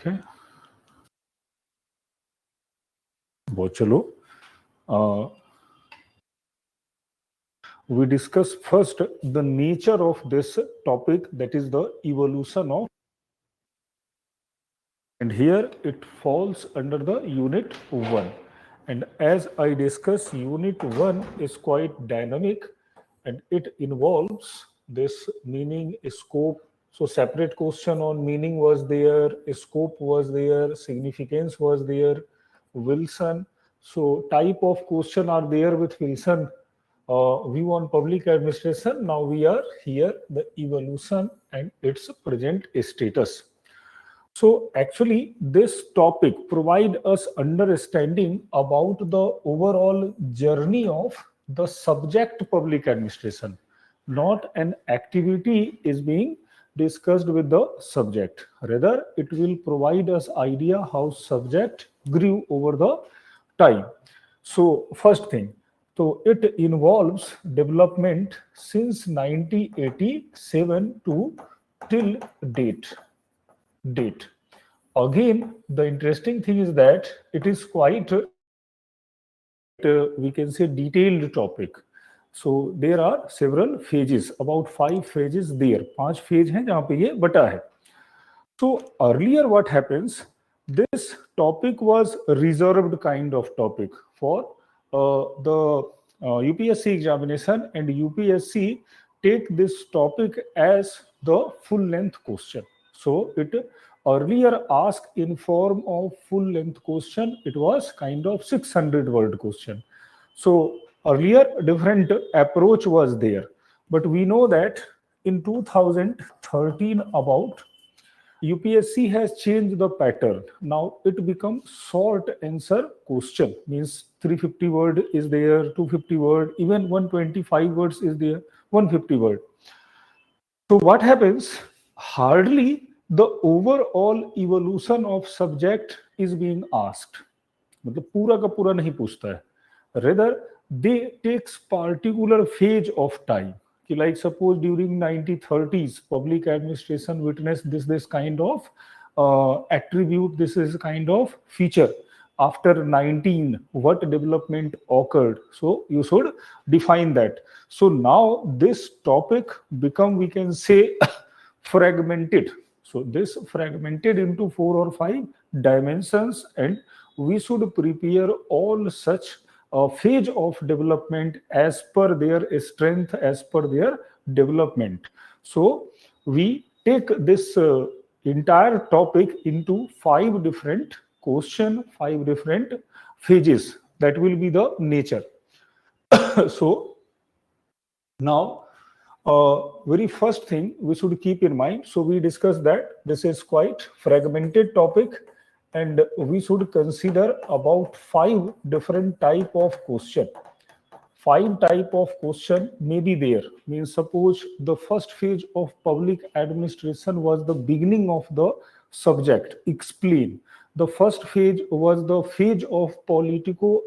Okay. बहुत चलो. We discuss first the nature of this topic, that is the evolution of, and here it falls under the unit 1. And as I discuss, unit 1 is quite dynamic and it involves this meaning, scope. So separate question on meaning was there, scope was there, significance was there, Wilson. So type of question are there with Wilson. We want public administration. Now we are here, the evolution and its present status. So actually this topic provide us understanding about the overall journey of the subject public administration. Not an activity is being discussed with the subject. Rather, it will provide us idea how subject grew over the time. So first thing, so it involves development since 1987 to till date. Again, the interesting thing is that it is quite, we can say, detailed topic. So there are several phases, about 5 phases there. 5 phases हैं जहाँ पे ये बटा है. So earlier what happens, this topic was reserved kind of topic for the UPSC examination, and UPSC take this topic as the full length question. So it earlier asked in form of full length question. It was kind of 600 word question. So earlier different approach was there, but we know that in 2013 about UPSC has changed the pattern. Now it becomes short answer question, means 350 word is there, 250 word, even 125 words is there, 150 word. So what happens, hardly the overall evolution of subject is being asked. मतलब पूरा का पूरा नहीं पूछता है. Rather, they takes particular phase of time. Like suppose during 1930s, public administration witnessed this kind of attribute, this is kind of feature. After 19, what development occurred? So you should define that. So now this topic become, we can say, fragmented. So this fragmented into 4 or 5 dimensions, and we should prepare all such phase of development as per their strength, as per their development. So we take this entire topic into 5 different questions, 5 different phases. That will be the nature. So now very first thing we should keep in mind, so we discussed that this is quite fragmented topic, and we should consider about 5 different type of question. 5 type of question may be there. Means suppose the first phase of public administration was the beginning of the subject, explain. The first phase was the phase of politico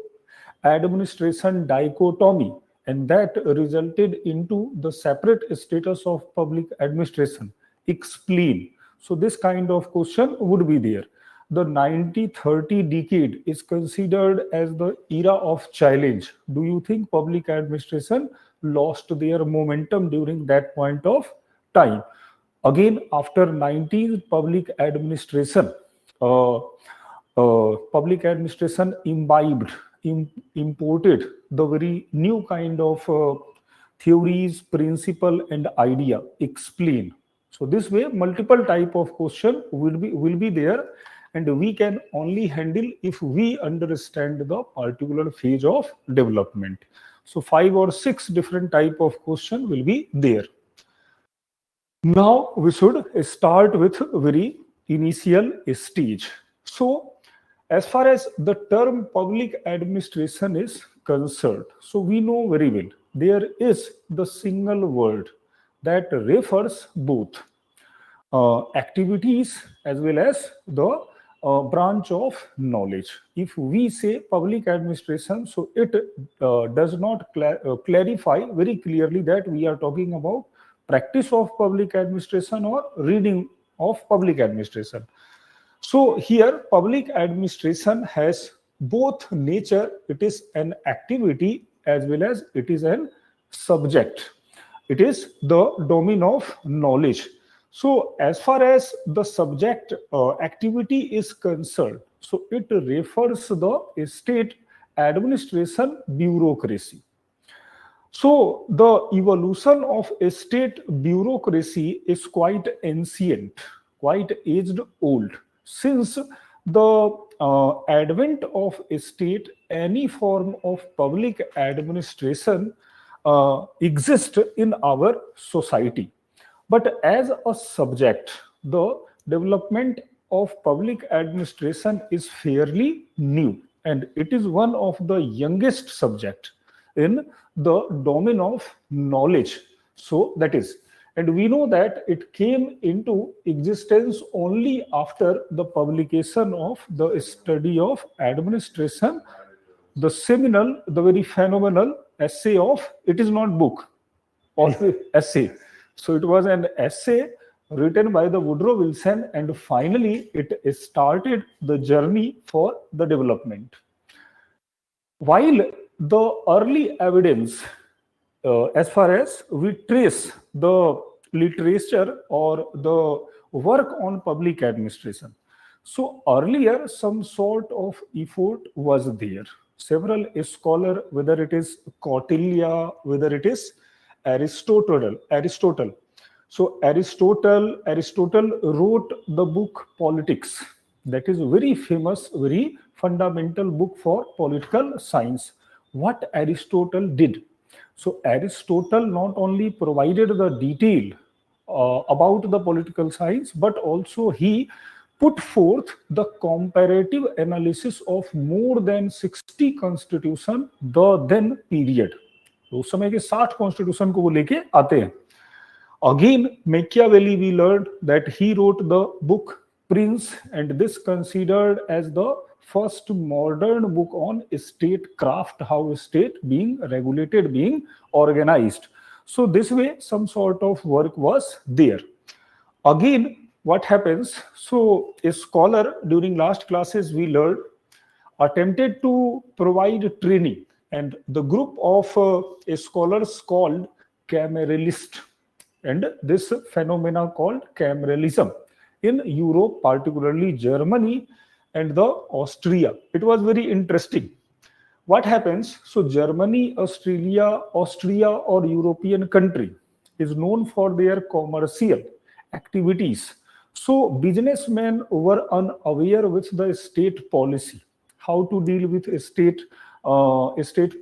administration dichotomy, and that resulted into the separate status of public administration, explain. So this kind of question would be there. The 1930 decade is considered as the era of challenge. Do you think public administration lost their momentum during that point of time? Again, after 19th public administration imbibed, imported the very new kind of theories, principle and idea, explain. So this way multiple type of question will be there, and we can only handle if we understand the particular phase of development. So 5 or 6 different type of question will be there. Now we should start with very initial stage. So as far as the term public administration is concerned, so we know very well there is the single word that refers both activities as well as the branch of knowledge. If we say public administration, so it does not clarify very clearly that we are talking about practice of public administration or reading of public administration. So here public administration has both nature, it is an activity as well as it is an subject. It is the domain of knowledge. So as far as the subject activity is concerned, so it refers to the state administration bureaucracy. So the evolution of a state bureaucracy is quite ancient, quite aged old. Since the advent of a state, any form of public administration exists in our society. But as a subject, the development of public administration is fairly new, and it is one of the youngest subject in the domain of knowledge. So that is, and we know that it came into existence only after the publication of the study of administration, the seminal, the very phenomenal essay of, it is not book, always essay. So it was an essay written by the Woodrow Wilson, and finally it started the journey for the development. While the early evidence, as far as we trace the literature or the work on public administration, so earlier some sort of effort was there. Several scholars, whether it is Kautilya, whether it is Aristotle. So Aristotle wrote the book Politics. That is a very famous, very fundamental book for political science. What Aristotle did? So Aristotle not only provided the detail about the political science, but also he put forth the comparative analysis of more than 60 constitution the then period. तो उस समय के 60 constitution को वो लेके आते हैं. Again, Machiavelli, we learned that he wrote the book Prince, and this considered as the first modern book on statecraft, how state being regulated, being organized. So this way, some sort of work was there. Again, what happens? So a scholar, during last classes we learned, attempted to provide training, and the group of scholars called cameralist, and this phenomena called cameralism in Europe, particularly Germany and the Austria. It was very interesting. What happens? So Germany, Austria or European country is known for their commercial activities. So businessmen were unaware with the state policy, how to deal with state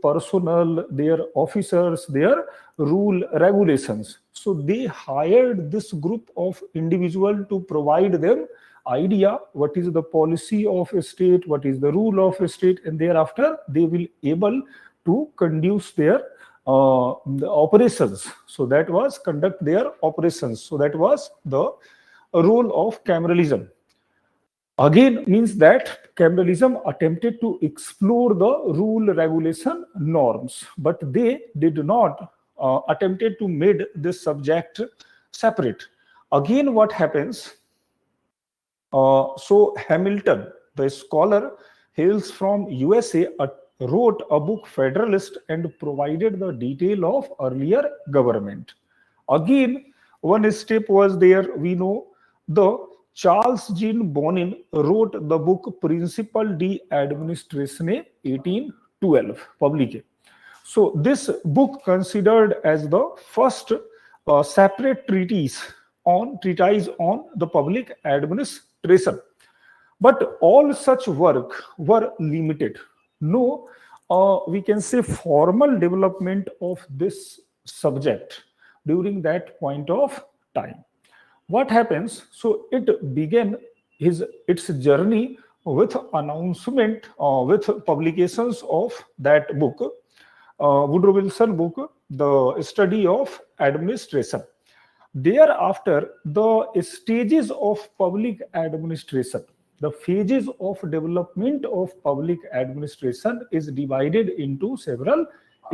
personnel, their officers, their rule regulations. So they hired this group of individuals to provide them idea what is the policy of a state, what is the rule of a state, and thereafter they will able to conduce their the operations. So that was conduct their operations. So that was the role of cameralism. Again, means that cameralism attempted to explore the rule regulation norms, but they did not attempted to make this subject separate. Again, what happens? So Hamilton, the scholar, hails from USA, wrote a book Federalist and provided the detail of earlier government. Again, one step was there. We know the Charles Jean Bonin wrote the book Principles d'Administration 1812, published. So this book considered as the first separate treatise on the public administration. But all such work were limited. No, we can say formal development of this subject during that point of time. What happens? So it began its journey with announcement, with publications of that book, Woodrow Wilson book, The Study of Administration. Thereafter, the stages of public administration, the phases of development of public administration is divided into several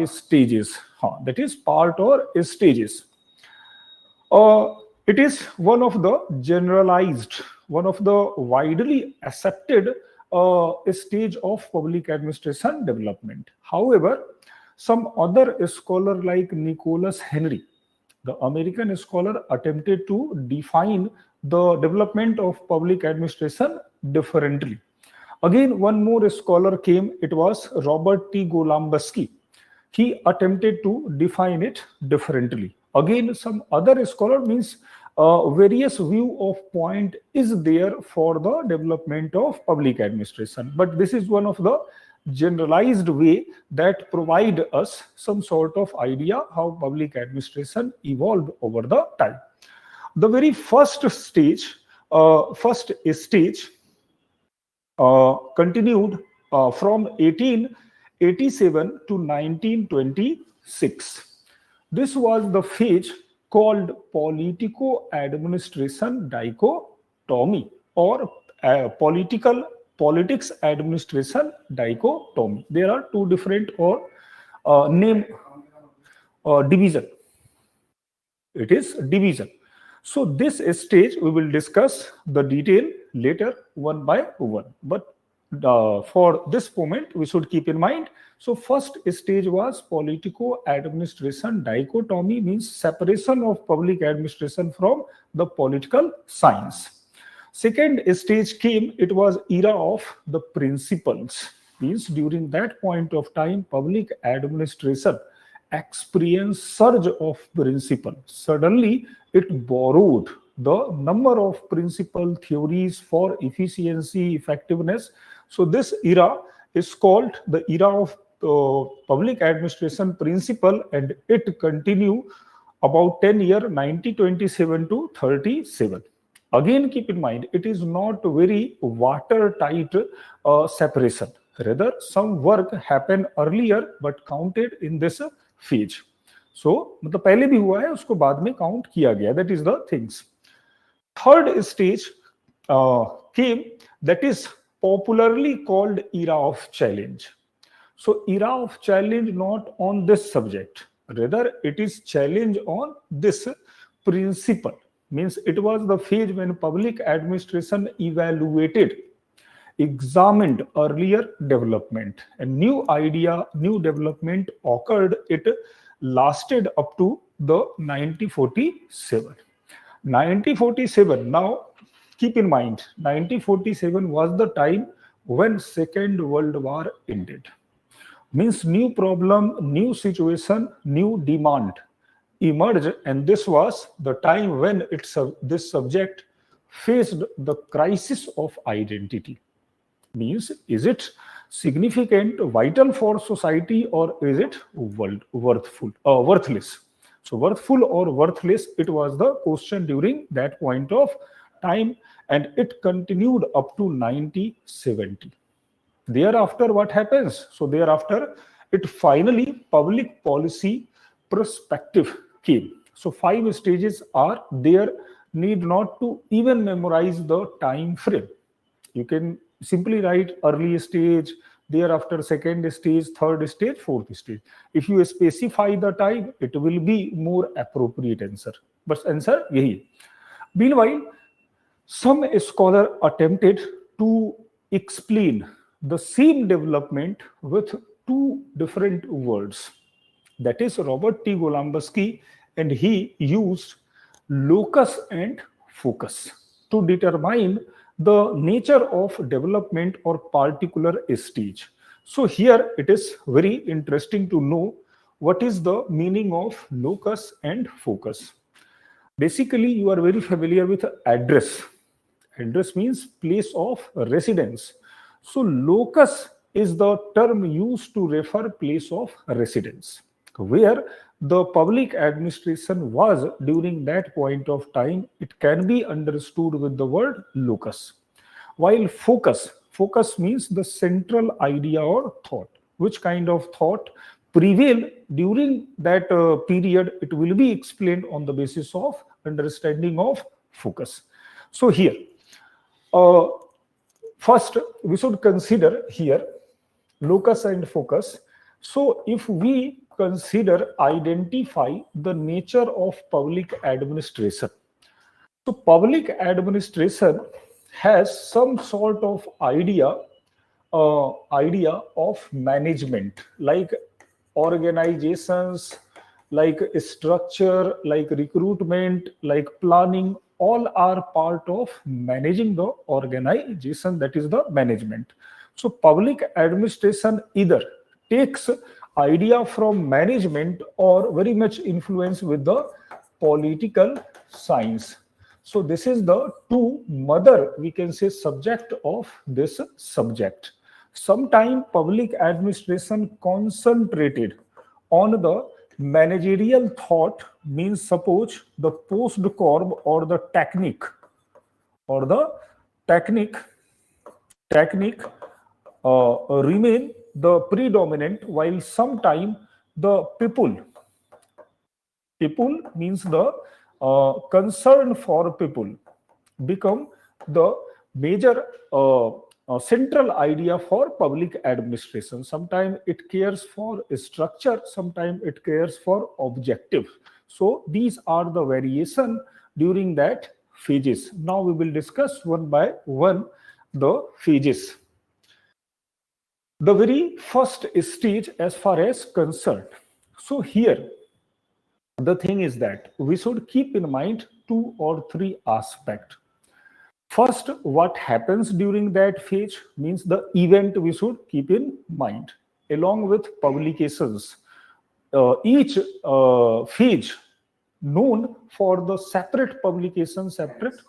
stages. That is part or stages. It is one of the generalized one of the widely accepted stage of public administration development. However, some other scholar like Nicholas Henry, the American scholar, attempted to define the development of public administration differently. Again, one more scholar came, it was Robert T. Golombaski. He attempted to define it differently. Again, some other scholar means various view of point is there for the development of public administration. But this is one of the generalized way that provide us some sort of idea how public administration evolved over the time. The very first stage continued from 1887 to 1926. This was the phase called politico-administration dichotomy or politics administration dichotomy. There are two different or name division. It is division. So this stage we will discuss the detail later one by one. But for this moment we should keep in mind. So first stage was politico-administration dichotomy, means separation of public administration from the political science. Second stage came, it was era of the principles, means during that point of time public administration experienced surge of principle. Suddenly it borrowed the number of principal theories for efficiency, effectiveness. So this era is called the era of public administration principle, and it continued about 10 years, 1927 to 37. Again, keep in mind, it is not very watertight separation. Rather, some work happened earlier but counted in this phase. So, मतलब पहले भी हुआ है, उसको बाद में count किया गया. That is the things. Third stage came, that is popularly called era of challenge. So, era of challenge not on this subject, rather it is challenge on this principle. Means it was the phase when public administration evaluated, examined earlier development, and new idea, new development occurred. It lasted up to the 1947. 1947, now keep in mind, 1947 was the time when Second World War ended. Means new problem, new situation, new demand emerged, and this was the time when this subject faced the crisis of identity. Means, is it significant, vital for society, or is it worthless? So worthful or worthless, it was the question during that point of time, and it continued up to 1970. Thereafter, what happens? So thereafter, it finally public policy perspective came. So 5 stages are there, need not to even memorize the time frame. You can simply write early stage, thereafter second stage, third stage, fourth stage. If you specify the time, it will be more appropriate answer. But answer yahi. Meanwhile, some scholar attempted to explain the same development with 2 different words. That is Robert T. Golombaski, and he used locus and focus to determine the nature of development or particular stage. So here it is very interesting to know what is the meaning of locus and focus. Basically, you are very familiar with address. Address means place of residence. So locus is the term used to refer place of residence, where the public administration was during that point of time. It can be understood with the word locus. While focus means the central idea or thought. Which kind of thought prevailed during that period, it will be explained on the basis of understanding of focus. So here, first we should consider here locus and focus. So if we identify the nature of public administration. So public administration has some sort of idea of management, like organizations, like structure, like recruitment, like planning, all are part of managing the organization, that is the management. So public administration either takes idea from management or very much influence with the political science. So this is the two mother, we can say, subject of this subject. Sometime public administration concentrated on the managerial thought, means suppose the post corp or the technique remain the predominant, while sometime the people means the concern for people become the major central idea for public administration. Sometimes it cares for structure, sometimes it cares for objective. So these are the variation during that phases. Now we will discuss one by one the phases. The very first stage as far as concerned. So here the thing is that we should keep in mind two or three aspects. First, what happens during that phase, means the event we should keep in mind, along with publications. Each phase known for the separate publication, separate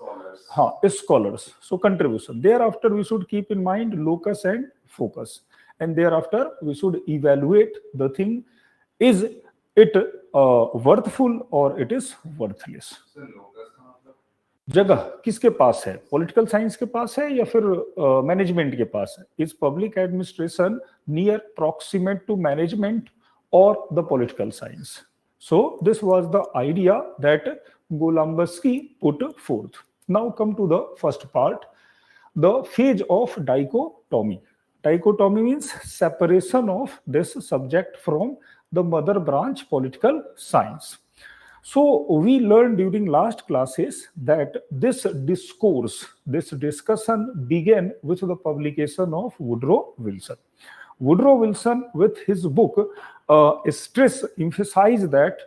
scholars. So contribution. Thereafter, we should keep in mind locus and focus. And thereafter, we should evaluate the thing. Is it worthful or it is worthless? जगह किसके पास है? Political science के पास है या फिर management के पास है? Is public administration near proximate to management और the political science? So this was the idea that Golombatsky put forth. Now come to the first part, the phase of dichotomy. Dichotomy means separation of this subject from the mother branch, political science. So we learned during last classes that this discourse, this discussion began with the publication of Woodrow Wilson. Woodrow Wilson, with his book, emphasized that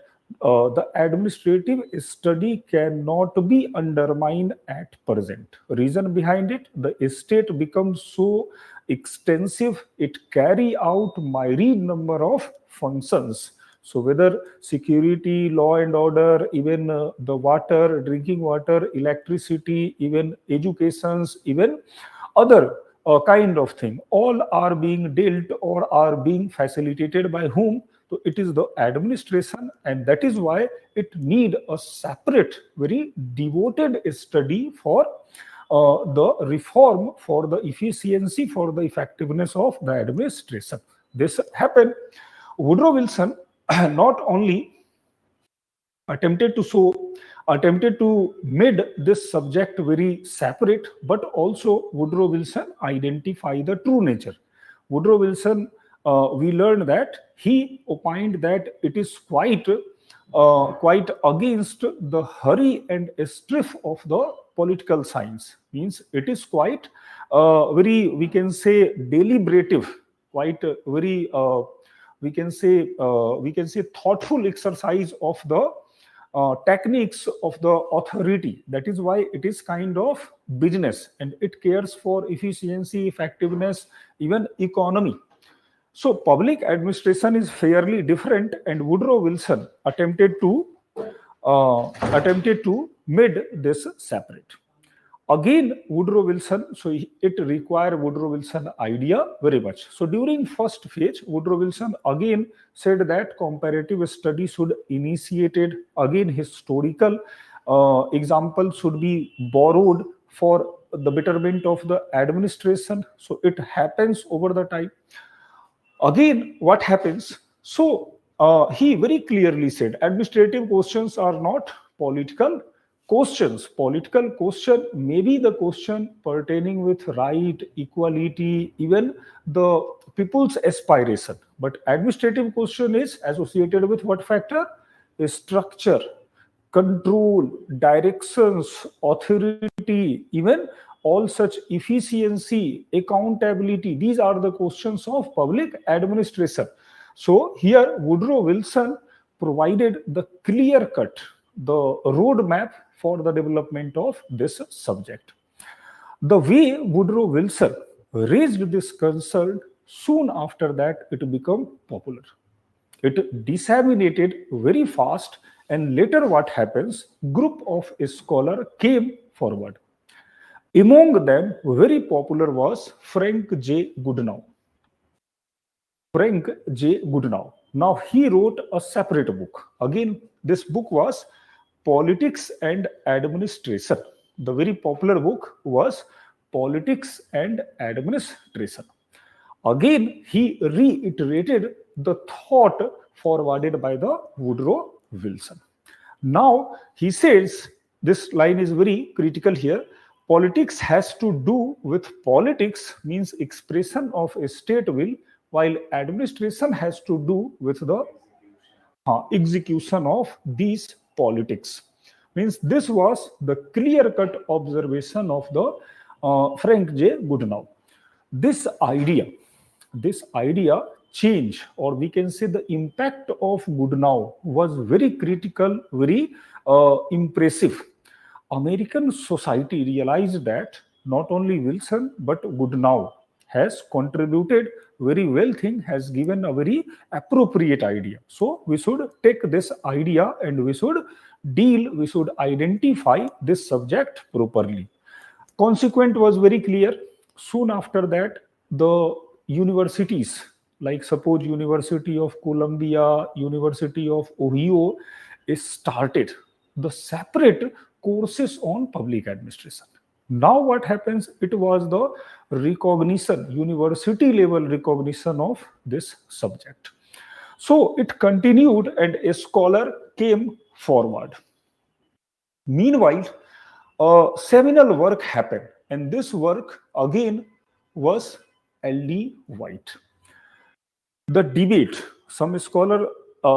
the administrative study cannot be undermined at present. Reason behind it, the state becomes so extensive, it carry out myriad number of functions. So whether security, law and order, even the water, drinking water, electricity, even educations, even other kind of thing, all are being dealt or are being facilitated by whom? So it is the administration, and that is why it need a separate, very devoted study for the reform, for the efficiency, for the effectiveness of the administration. This happened. Woodrow Wilson not only attempted to make this subject very separate, but also Woodrow Wilson identify the true nature. Woodrow Wilson, we learned that he opined that it is quite against the hurry and strife of the political science. Means it is quite very, we can say, deliberative, quite very we can say thoughtful exercise of the techniques of the authority. That is why it is kind of business, and it cares for efficiency, effectiveness, even economy. So public administration is fairly different, and Woodrow Wilson attempted to make this separate. Again, Woodrow Wilson, so it required Woodrow Wilson idea very much. So during first phase, Woodrow Wilson again said that comparative study should initiated, again historical example should be borrowed for the betterment of the administration. So it happens over the time. Again, what happens? So he very clearly said administrative questions are not political questions. Political question may be the question pertaining with right, equality, even the people's aspiration. But administrative question is associated with what factor? A structure, control, directions, authority, even all such efficiency, accountability, these are the questions of public administration. So here Woodrow Wilson provided the clear cut, the roadmap for the development of this subject. The way Woodrow Wilson raised this concern, soon after that it became popular. It disseminated very fast, and later what happens, group of scholars came forward. Among them, very popular was Frank J. Goodenough. Frank J. Goodenough. Now he wrote a separate book. Again, this book was Politics and Administration. The very popular book was Politics and Administration. Again, he reiterated the thought forwarded by the Woodrow Wilson. Now, he says, this line is very critical here, politics has to do with politics, means expression of a state will, while administration has to do with the execution of these politics. Means this was the clear-cut observation of the Frank J. Goodenough. This idea change, or we can say the impact of Goodenough was very critical, very impressive. American society realized that not only Wilson but Goodenough has contributed very well thing, has given a very appropriate idea. So we should take this idea and we should identify this subject properly. Consequent was very clear. Soon after that, the universities, like suppose University of Columbia, University of Ohio, started the separate courses on public administration. Now what happens, it was the recognition, university level recognition of this subject. So it continued and a scholar came forward. Meanwhile, a seminal work happened, and this work again was L.D. White. The debate, some scholar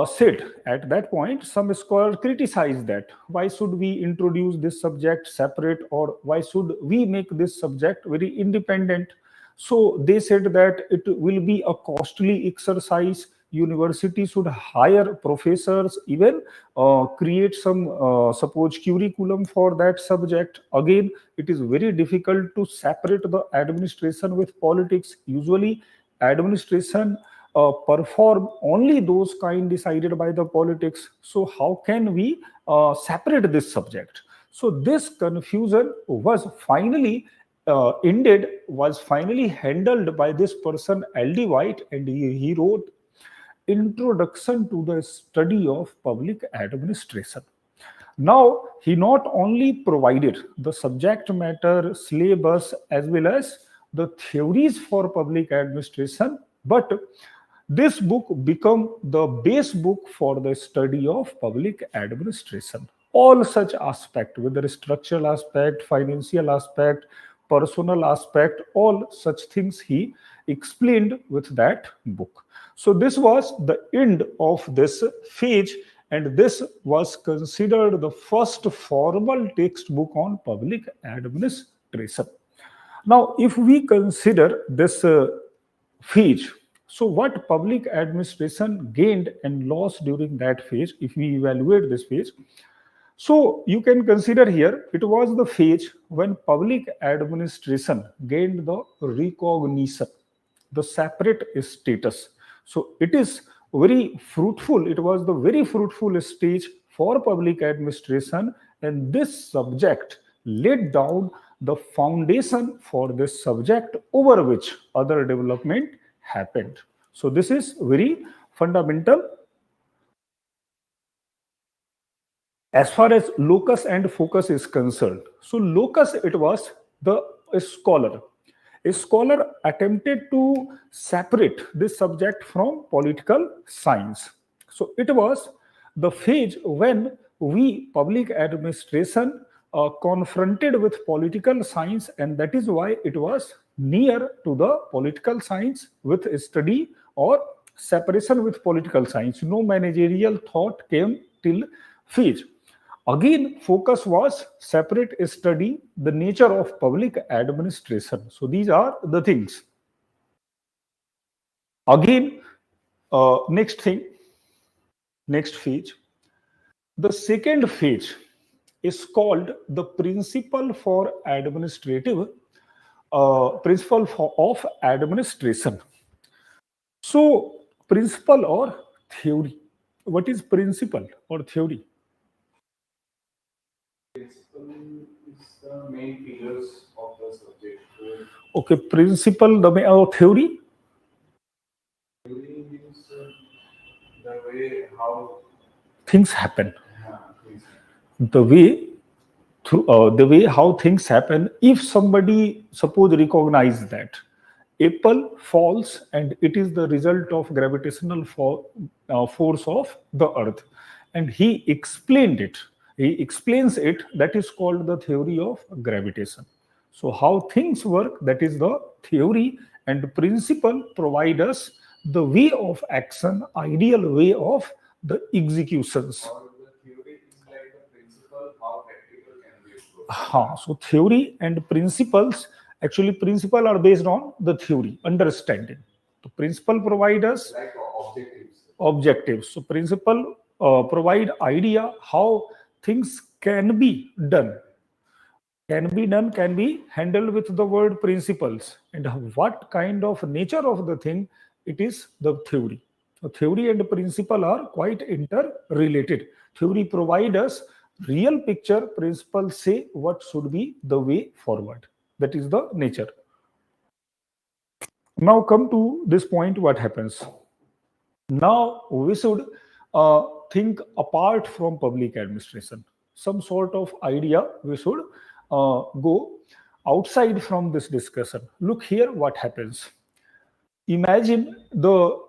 said at that point, some scholar criticized that. Why should we introduce this subject separate, or why should we make this subject very independent? So they said that it will be a costly exercise. University should hire professors, even create some suppose curriculum for that subject. Again, it is very difficult to separate the administration with politics. Usually administration perform only those kind decided by the politics. So how can we separate this subject? So this confusion was finally handled by this person L.D. White, and he wrote Introduction to the Study of Public Administration. Now, he not only provided the subject matter, syllabus, as well as the theories for public administration, but this book became the base book for the study of public administration. All such aspects, whether structural aspect, financial aspect, personal aspect, all such things he explained with that book. So this was the end of this phase, and this was considered the first formal textbook on public administration. Now, if we consider this phase, so what public administration gained and lost during that phase, if we evaluate this phase, so you can consider here, it was the phase when public administration gained the recognition, the separate status. So it is very fruitful. It was the very fruitful stage for public administration, and this subject laid down the foundation for this subject over which other development happened. So this is very fundamental. As far as locus and focus is concerned, so locus, it was the scholar. A scholar attempted to separate this subject from political science. So it was the phase when we, public administration, confronted with political science, and that is why it was near to the political science with study or separation with political science. No managerial thought came till phase. Again, focus was separate study, the nature of public administration. So these are the things. Again, next phase. The second phase is called the principle for administrative, of administration. So, principle or theory. What is principle or theory? Principle is the main pillars of the subject. Okay, principle, the theory? Theory means the way how things happen. things The way how things happen. If somebody suppose recognize that apple falls and it is the result of gravitational force of the earth, and he explains it, that is called the theory of gravitation. So how things work, that is the theory, and principle provide us the way of action, ideal way of the executions. or the theory is like the principle how practical can be approached. So theory and principles, actually principle are based on the theory, understanding. The principle provide us Like objectives. objectives. So principle provide idea how things can be done. Can be handled with the word principles, and what kind of nature of the thing, it is the theory. So theory and principle are quite interrelated. Theory provide us real picture, principles say what should be the way forward. That is the nature. Now come to this point, what happens? Now we should think apart from public administration. Some sort of idea we should go outside from this discussion. Look here what happens. Imagine the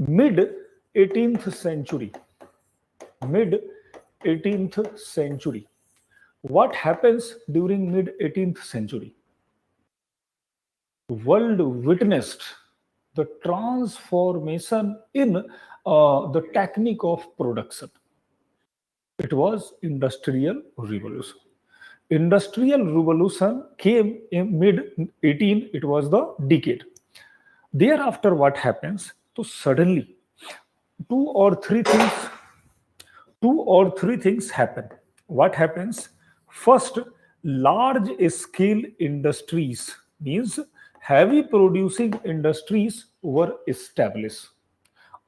mid 18th century. What happens during mid 18th century? World witnessed the transformation in the technique of production. It was industrial revolution. Industrial revolution came in mid 18, it was the decade. Thereafter what happens? So suddenly two or three things happen. What happens? First, large scale industries, means heavy producing industries, were established.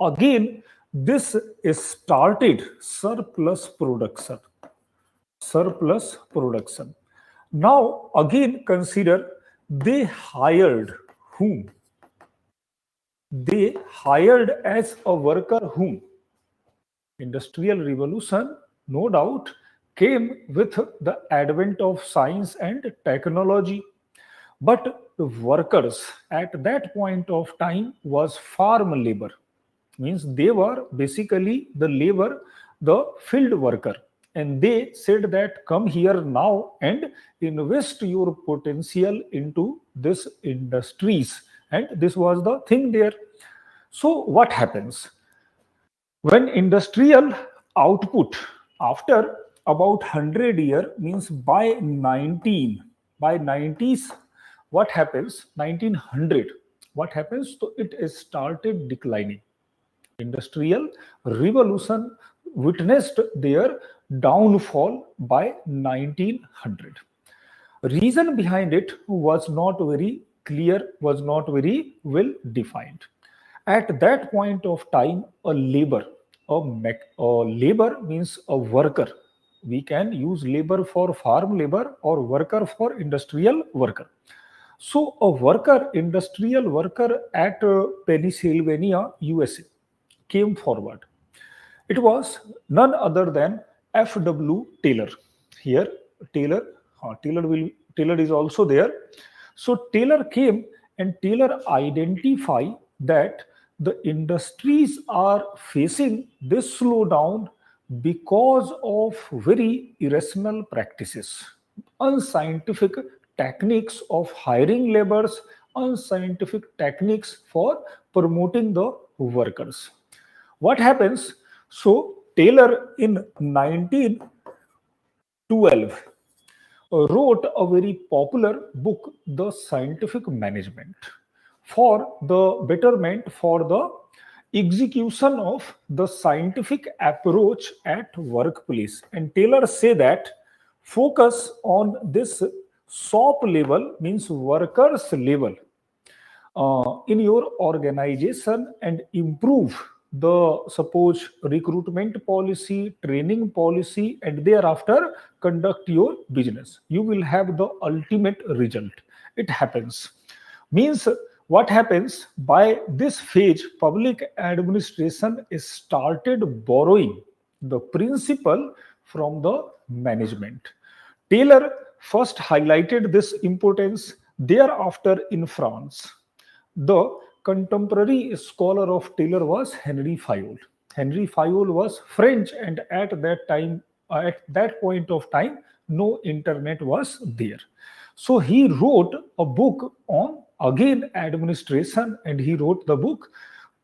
Again, this started surplus production. Now again consider, they hired whom? They hired as a worker whom? Industrial revolution, no doubt, came with the advent of science and technology. But the workers at that point of time was farm labor, means they were basically the labor, the field worker, and they said that come here now and invest your potential into this industries, and this was the thing there. So what happens when industrial output, after about 100 year, means by 90s, what happens? 1900, what happens? So it started declining. Industrial revolution witnessed their downfall by 1900. Reason behind it was not very clear, was not very well defined. At that point of time, a labor means a worker. We can use labor for farm labor or worker for industrial worker. So a worker, industrial worker at Pennsylvania, USA, came forward. It was none other than F.W. Taylor. Here, Taylor is also there. So Taylor came, and Taylor identified that the industries are facing this slowdown because of very irrational practices, unscientific techniques of hiring laborers, unscientific techniques for promoting the workers. What happens? So Taylor in 19 12 wrote a very popular book, The Scientific Management, for the betterment, for the execution of the scientific approach at workplace. And Taylor say that focus on this shop level, means workers level, in your organization, and improve the suppose recruitment policy, training policy, and thereafter conduct your business. You will have the ultimate result. It happens. Means what happens by this phase, public administration is started borrowing the principle from the management. Taylor first highlighted this importance thereafter in France. The contemporary scholar of Taylor was Henry Fayol. Henry Fayol was French, and at that point of time, no internet was there. So he wrote a book on again administration, and he wrote the book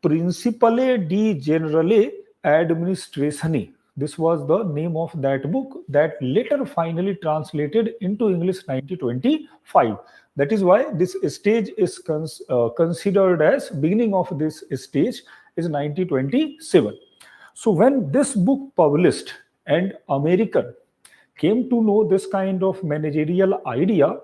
Principale di Generale Administratione. This was the name of that book that later finally translated into English 1925. That is why this stage is considered as beginning of this stage is 1927. So when this book published and American came to know this kind of managerial idea,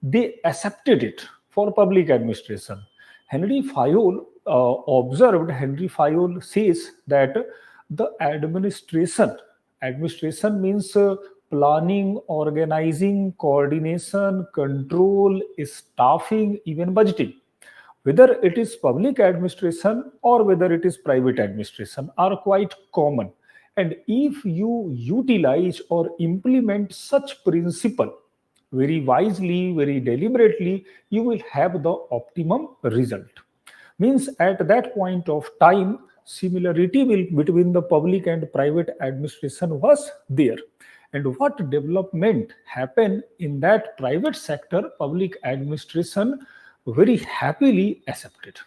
they accepted it for public administration. Henry Fayol observed, Henry Fayol says that the administration means planning, organizing, coordination, control, staffing, even budgeting. Whether it is public administration or whether it is private administration are quite common. And if you utilize or implement such principle very wisely, very deliberately, you will have the optimum result. Means at that point of time, similarity between the public and private administration was there. And what development happened in that private sector, public administration very happily accepted.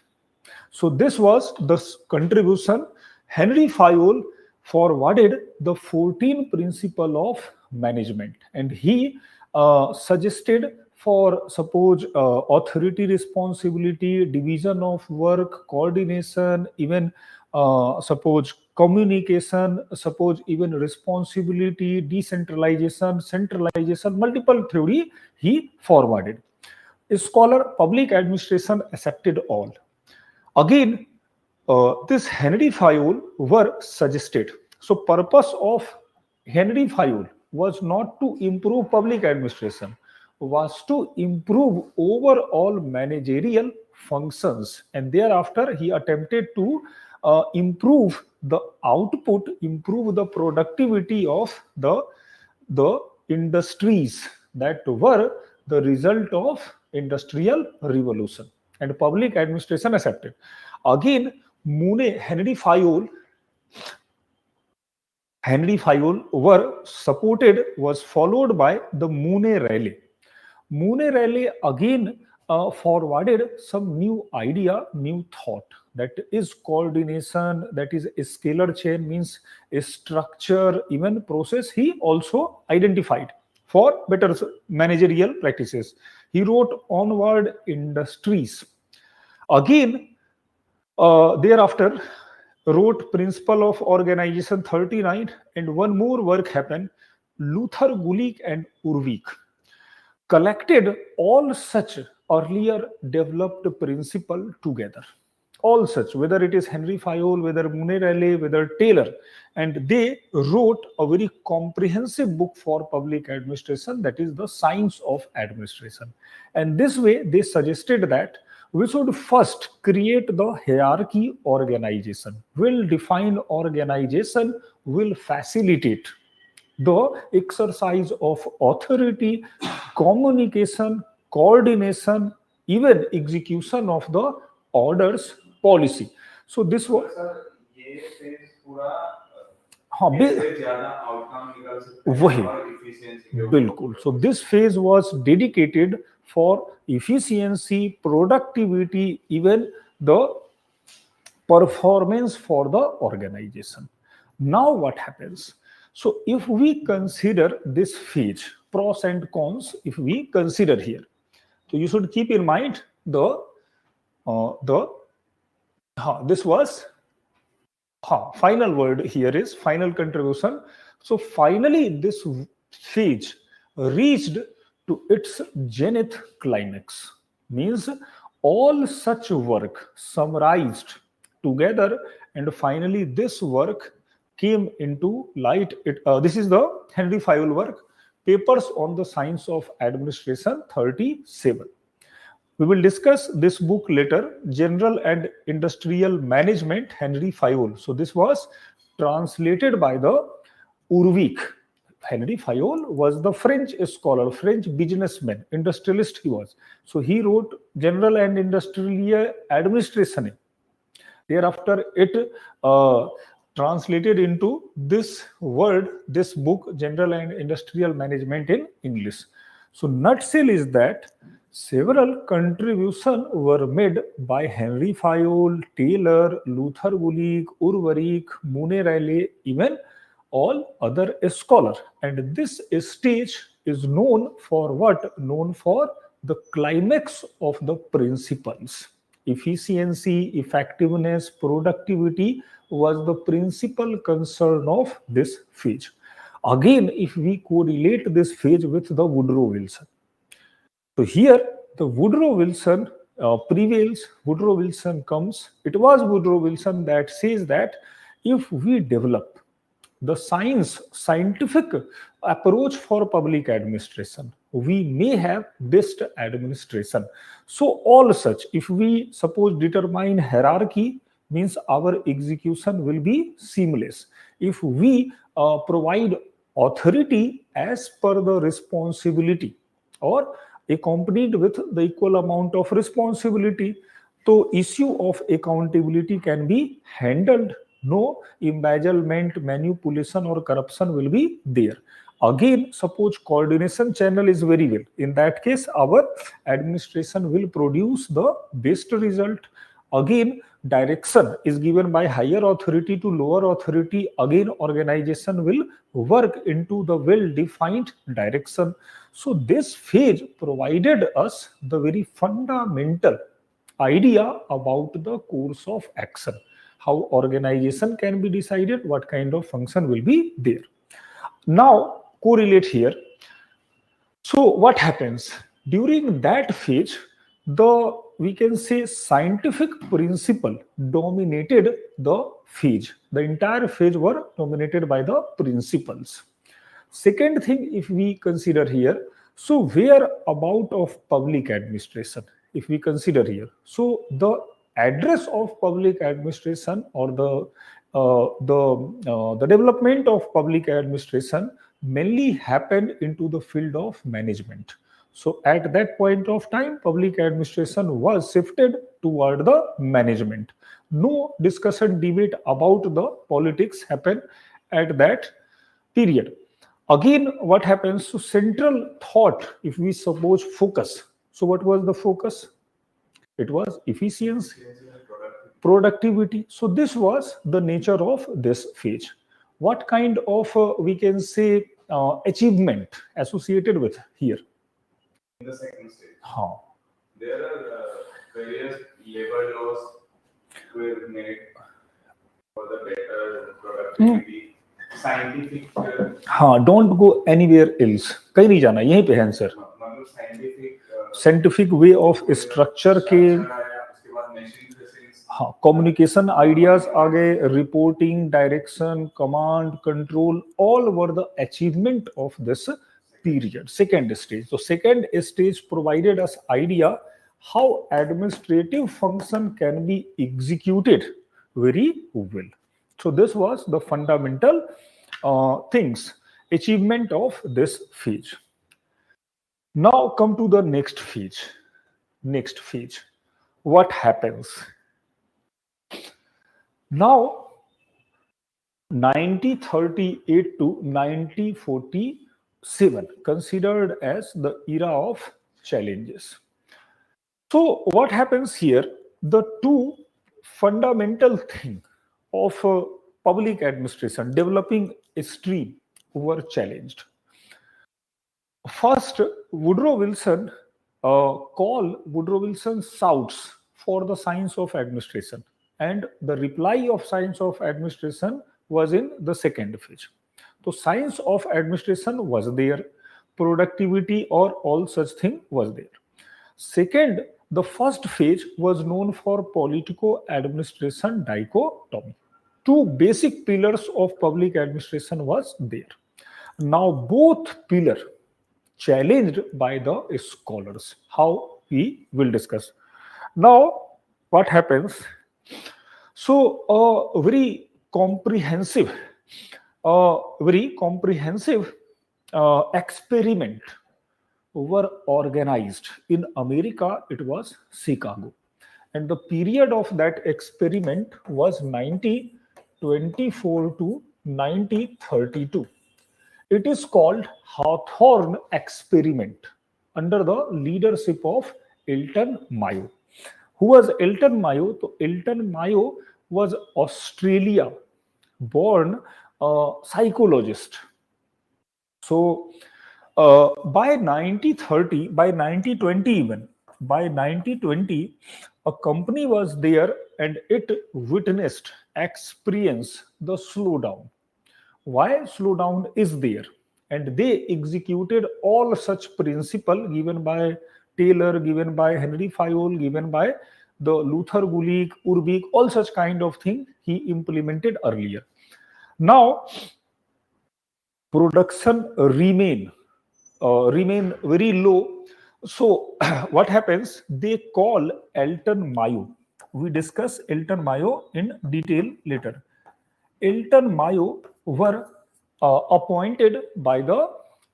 So this was the contribution. Henry Fayol forwarded the 14 principle of management, and he suggested for suppose authority, responsibility, division of work, coordination, even suppose communication, suppose even responsibility, decentralization, centralization, multiple theory he forwarded. A scholar, public administration accepted all. Again, this Henry Fayol were suggested. So purpose of Henry Fayol was not to improve public administration, was to improve overall managerial functions, and thereafter he attempted to improve the output, improve the productivity of the industries that were the result of industrial revolution, and public administration accepted. Again, Henry Fayol was followed by the Monet Raleigh. Monet Raleigh again forwarded some new idea, new thought, that is coordination, that is a scalar chain, means a structure, even process he also identified for better managerial practices. He wrote Onward Industries. Again, thereafter wrote Principle of Organization 39, and one more work happened, Luther, Gulick and Urwick collected all such earlier developed principle together. All such, whether it is Henry Fayol, whether Monet Raleigh, whether Taylor, and they wrote a very comprehensive book for public administration, that is the Science of Administration. And this way they suggested that we should first create the hierarchy organization. Well-defined organization will facilitate the exercise of authority, communication, coordination, even execution of the orders policy. So this was ये phase पूरा हाँ इससे ज़्यादा outcome निकल सकते हैं वही और efficiency के ऊपर। बिल्कुल. So this phase was dedicated for efficiency, productivity, even the performance for the organization. Now what happens? So if we consider this phase, pros and cons, if we consider here, so you should keep in mind this was final word here is final contribution. So finally this phase reached to its zenith climax, means all such work summarized together, and finally this work came into light. This is the Henry Fayol work, Papers on the Science of Administration 37. We will discuss this book later, General and Industrial Management, Henry Fayol. So this was translated by the Urvik. Henry Fayol was the French scholar, French businessman, industrialist he was. So he wrote General and Industrial Administration. Thereafter, it translated into this word, this book, General and Industrial Management in English. So nutshell is that several contributions were made by Henry Fayol, Taylor, Luther Gulick, Urvarik, Mune Riley, even all other scholars. And this stage is known for what? Known for the climax of the principles. Efficiency, effectiveness, productivity was the principal concern of this phase. Again, if we correlate this phase with the Woodrow Wilson. So here, the Woodrow Wilson prevails, Woodrow Wilson comes. It was Woodrow Wilson that says that if we develop the scientific approach for public administration, we may have best administration. So all such, if we suppose determine hierarchy, means our execution will be seamless. If we provide authority as per the responsibility or accompanied with the equal amount of responsibility, so issue of accountability can be handled. No embezzlement, manipulation or corruption will be there. Again, suppose coordination channel is very well. In that case, our administration will produce the best result. Again, direction is given by higher authority to lower authority. Again, organization will work into the well-defined direction. So this phase provided us the very fundamental idea about the course of action, how organization can be decided, what kind of function will be there. Now, correlate here. So what happens? During that phase, we can say scientific principle dominated the phase. The entire phase were dominated by the principles. Second thing, if we consider here, so where about of public administration, if we consider here, so the address of public administration or the development of public administration mainly happened into the field of management. So at that point of time, public administration was shifted toward the management. No discussion, debate about the politics happened at that period. Again, what happens to central thought, if we suppose focus. So what was the focus? It was efficiency, productivity. So this was the nature of this phase. What kind of, we can say, achievement associated with here? In the second stage, How? there are various labor laws were made for the better productivity, scientific. हाँ, don't go anywhere else. कहीं नहीं जाना, यहीं पे है answer. मतलब scientific way of structure के हाँ, communication ideas आ गए, reporting, direction, command, control, all were the achievement of this period. Second stage. So second stage provided us idea how administrative function can be executed very well. So this was the fundamental things, achievement of this phase. Now come to the next phase. Next phase. What happens? Now 1938 to 1947 considered as the era of challenges. So what happens here? The two fundamental thing of public administration, developing a stream were challenged. First, Woodrow Wilson Woodrow Wilson shouts for the science of administration, and the reply of science of administration was in the second phase. So science of administration was there, productivity or all such thing was there. Second, the first phase was known for politico administration dichotomy. Two basic pillars of public administration was there. Now both pillars challenged by the scholars. How we will discuss. Now, what happens? So, very comprehensive experiment were organized in America. It was Chicago, and the period of that experiment was 1924 to 1932. It is called Hawthorne experiment under the leadership of Elton Mayo. Who was Elton Mayo? So Elton Mayo was Australia born psychologist. So by 1930, by 1920 even, by 1920, a company was there and it experienced the slowdown. Why slowdown is there? And they executed all such principle given by Taylor, given by Henry Fayol, given by the Luther Gulick, Urbich, all such kind of thing he implemented earlier. Now, production remain very low. So what happens? They call Elton Mayo. We discuss Elton Mayo in detail later. Elton Mayo were appointed by the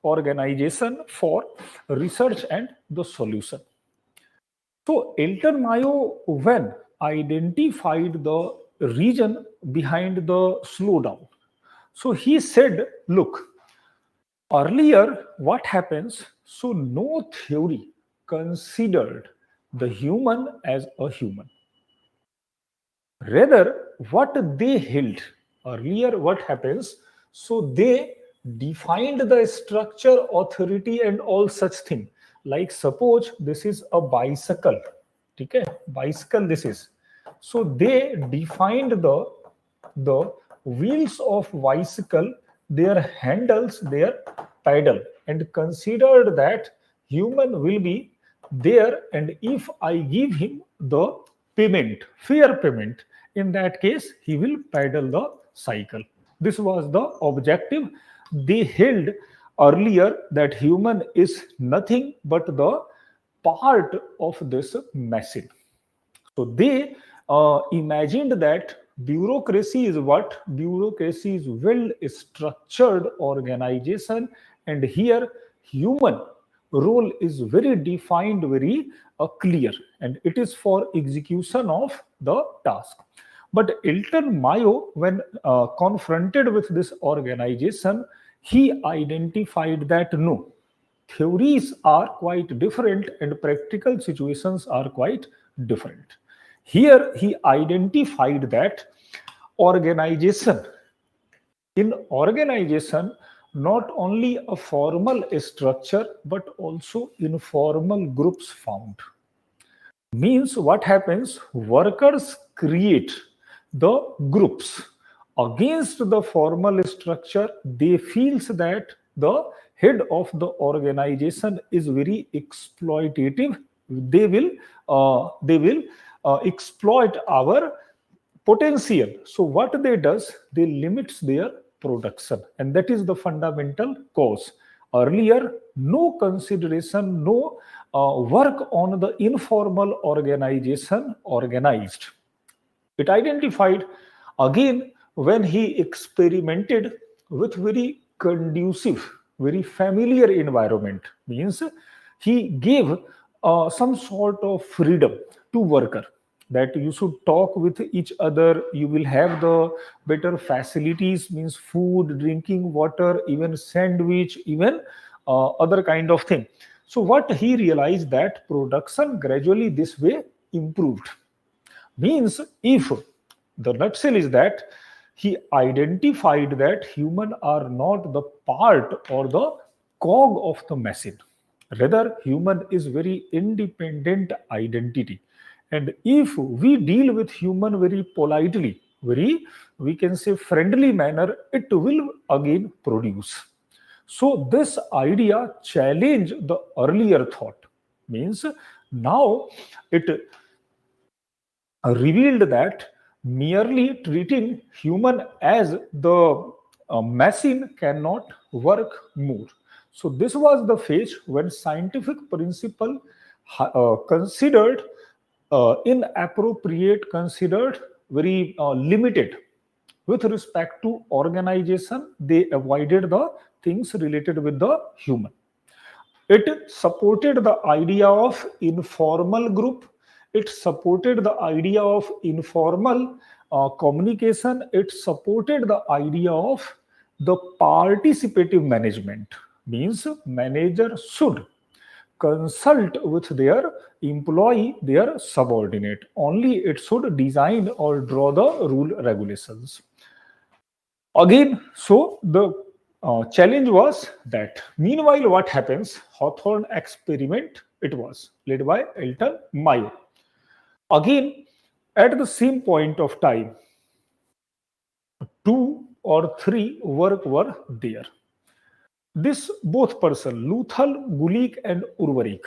Organization for Research and the Solution. So Elton Mayo, when identified the reason behind the slowdown, so he said, look, earlier what happens, so no theory considered the human as a human. Rather, what they held earlier, what happens, so they defined the structure, authority and all such thing. Like suppose this is a bicycle, okay? Bicycle this is. So they defined the wheels of bicycle, their handles, their pedal, and considered that human will be there, and if I give him the payment, fair payment, in that case he will pedal the cycle. This was the objective. They held earlier that human is nothing but the part of this machine. So they imagined that bureaucracy is what? Bureaucracy is well-structured organization, and here human role is very defined, very clear, and it is for execution of the task. But Elton Mayo, when confronted with this organization, he identified that no, theories are quite different and practical situations are quite different. Here he identified that in organization, not only a formal structure but also informal groups found. Means what happens? Workers create the groups against the formal structure. They feels that the head of the organization is very exploitative. They will exploit our potential. So what they does, they limits their production, and that is the fundamental cause. Earlier, no consideration, no work on the informal organization organized. It identified again when he experimented with very conducive, very familiar environment. Means he gave some sort of freedom to worker, that you should talk with each other, you will have the better facilities, means food, drinking water, even sandwich, even other kind of thing. So what he realized, that production gradually this way improved. Means if the nutshell is that he identified that human are not the part or the cog of the machine. Rather, human is very independent identity. And if we deal with human very politely, very, we can say, friendly manner, it will again produce. So this idea challenged the earlier thought. Means now it revealed that merely treating human as the machine cannot work more. So this was the phase when scientific principle considered inappropriate, considered very limited. With respect to organization, they avoided the things related with the human. It supported the idea of informal group. It supported the idea of informal communication. It supported the idea of the participative management. Means manager should consult with their employee, their subordinate. Only it should design or draw the rule regulations. Again, so the challenge was that meanwhile what happens, Hawthorne experiment, it was led by Elton Mayo. Again, at the same point of time, two or three work were there. This both person, Luthal, Gulick and Urvarik.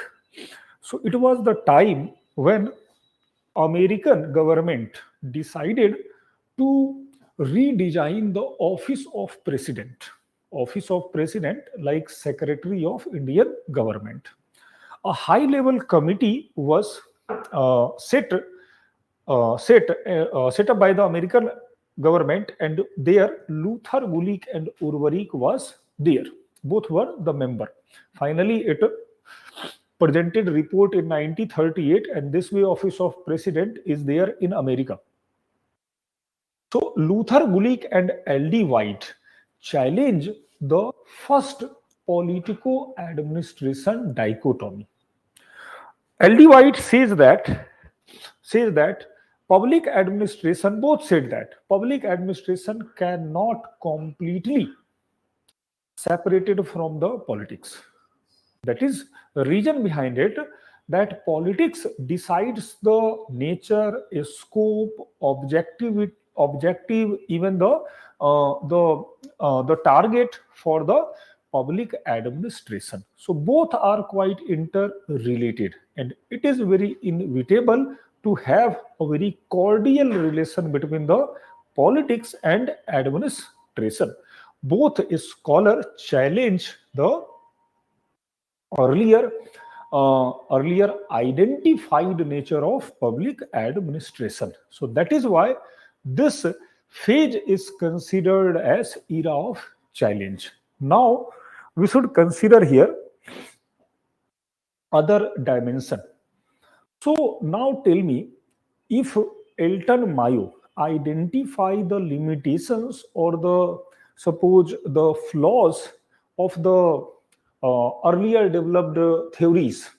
So it was the time when American government decided to redesign the office of president. Office of president, like secretary of Indian government. A high level committee was set up by the American government, and there Luthar, Gulick and Urvarik was there. Both were the member. Finally, it presented report in 1938, and this way office of president is there in America. So Luthar, Gulick and L.D. White challenge the first politico-administration dichotomy. L.D. White says that public administration, both said that public administration cannot completely separated from the politics. That is the reason behind it, that politics decides the nature, a scope, objective, even the target for the public administration. So both are quite interrelated, and it is very inevitable to have a very cordial relation between the politics and administration. Both scholars challenge the earlier identified nature of public administration. So that is why this phase is considered as era of challenge. Now we should consider here other dimension. So now tell me, if Elton Mayo identify the limitations or the suppose the flaws of the earlier developed theories,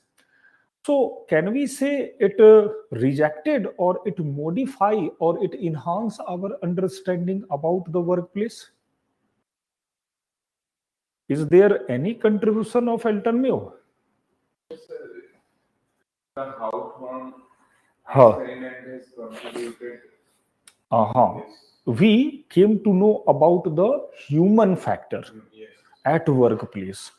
so can we say it rejected or it modify or it enhance our understanding about the workplace? Is there any contribution of Elton Mayo? Yes, sir. The Hawthorne Huh. experiment has contributed. Uh-huh. We came to know about the human factor Yes. at workplace.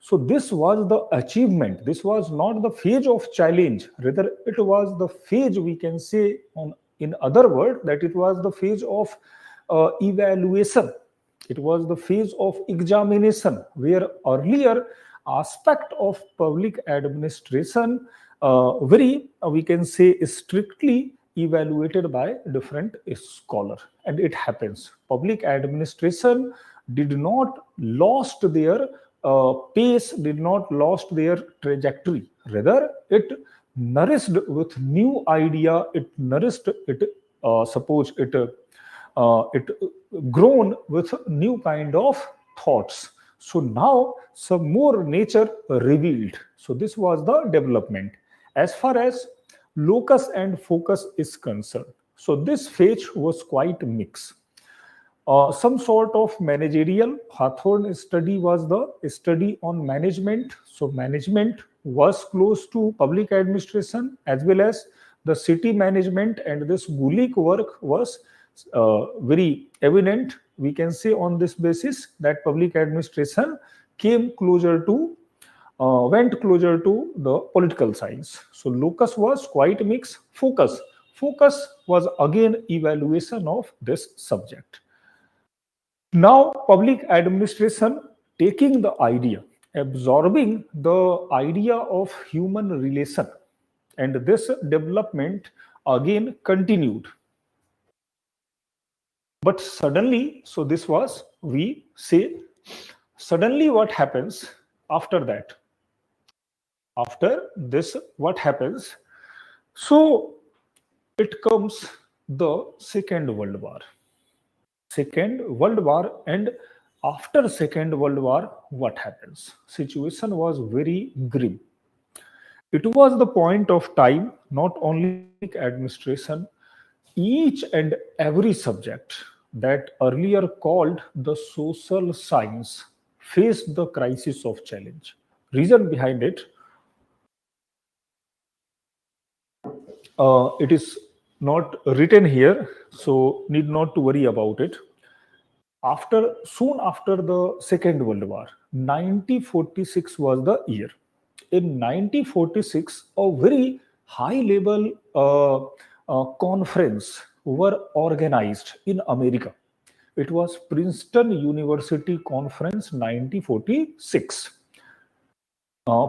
So this was the achievement. This was not the phase of challenge. Rather, it was the phase, we can say, in other words, that it was the phase of evaluation. It was the phase of examination, where earlier aspect of public administration we can say strictly evaluated by different scholar, and it happens. Public administration did not lost their pace, did not lost their trajectory. Rather, it nourished with new idea. It nourished it. Suppose it grown with new kind of thoughts. So now some more nature revealed. So this was the development as far as locus and focus is concerned. So this phase was quite mixed. some sort of managerial. Hawthorne study was the study on management. So management was close to public administration as well as the city management, and this Gulick work was very evident. We can say on this basis that public administration came closer to went closer to the political science. So locus was quite mixed. Focus was again evaluation of this subject. Now, public administration taking the idea, absorbing the idea of human relation, and this development again continued. But suddenly, so this was, we say, suddenly what happens after that? After this, what happens? So it comes the Second World War. Second World War, and after Second World War, what happens? Situation was very grim. It was the point of time, not only administration, each and every subject that earlier called the social science faced the crisis of challenge. Reason behind it, it is not written here, so need not to worry about it. Soon after the Second World War, 1946 was the year. In 1946, a very high level conference were organized in America. It was Princeton University Conference 1946.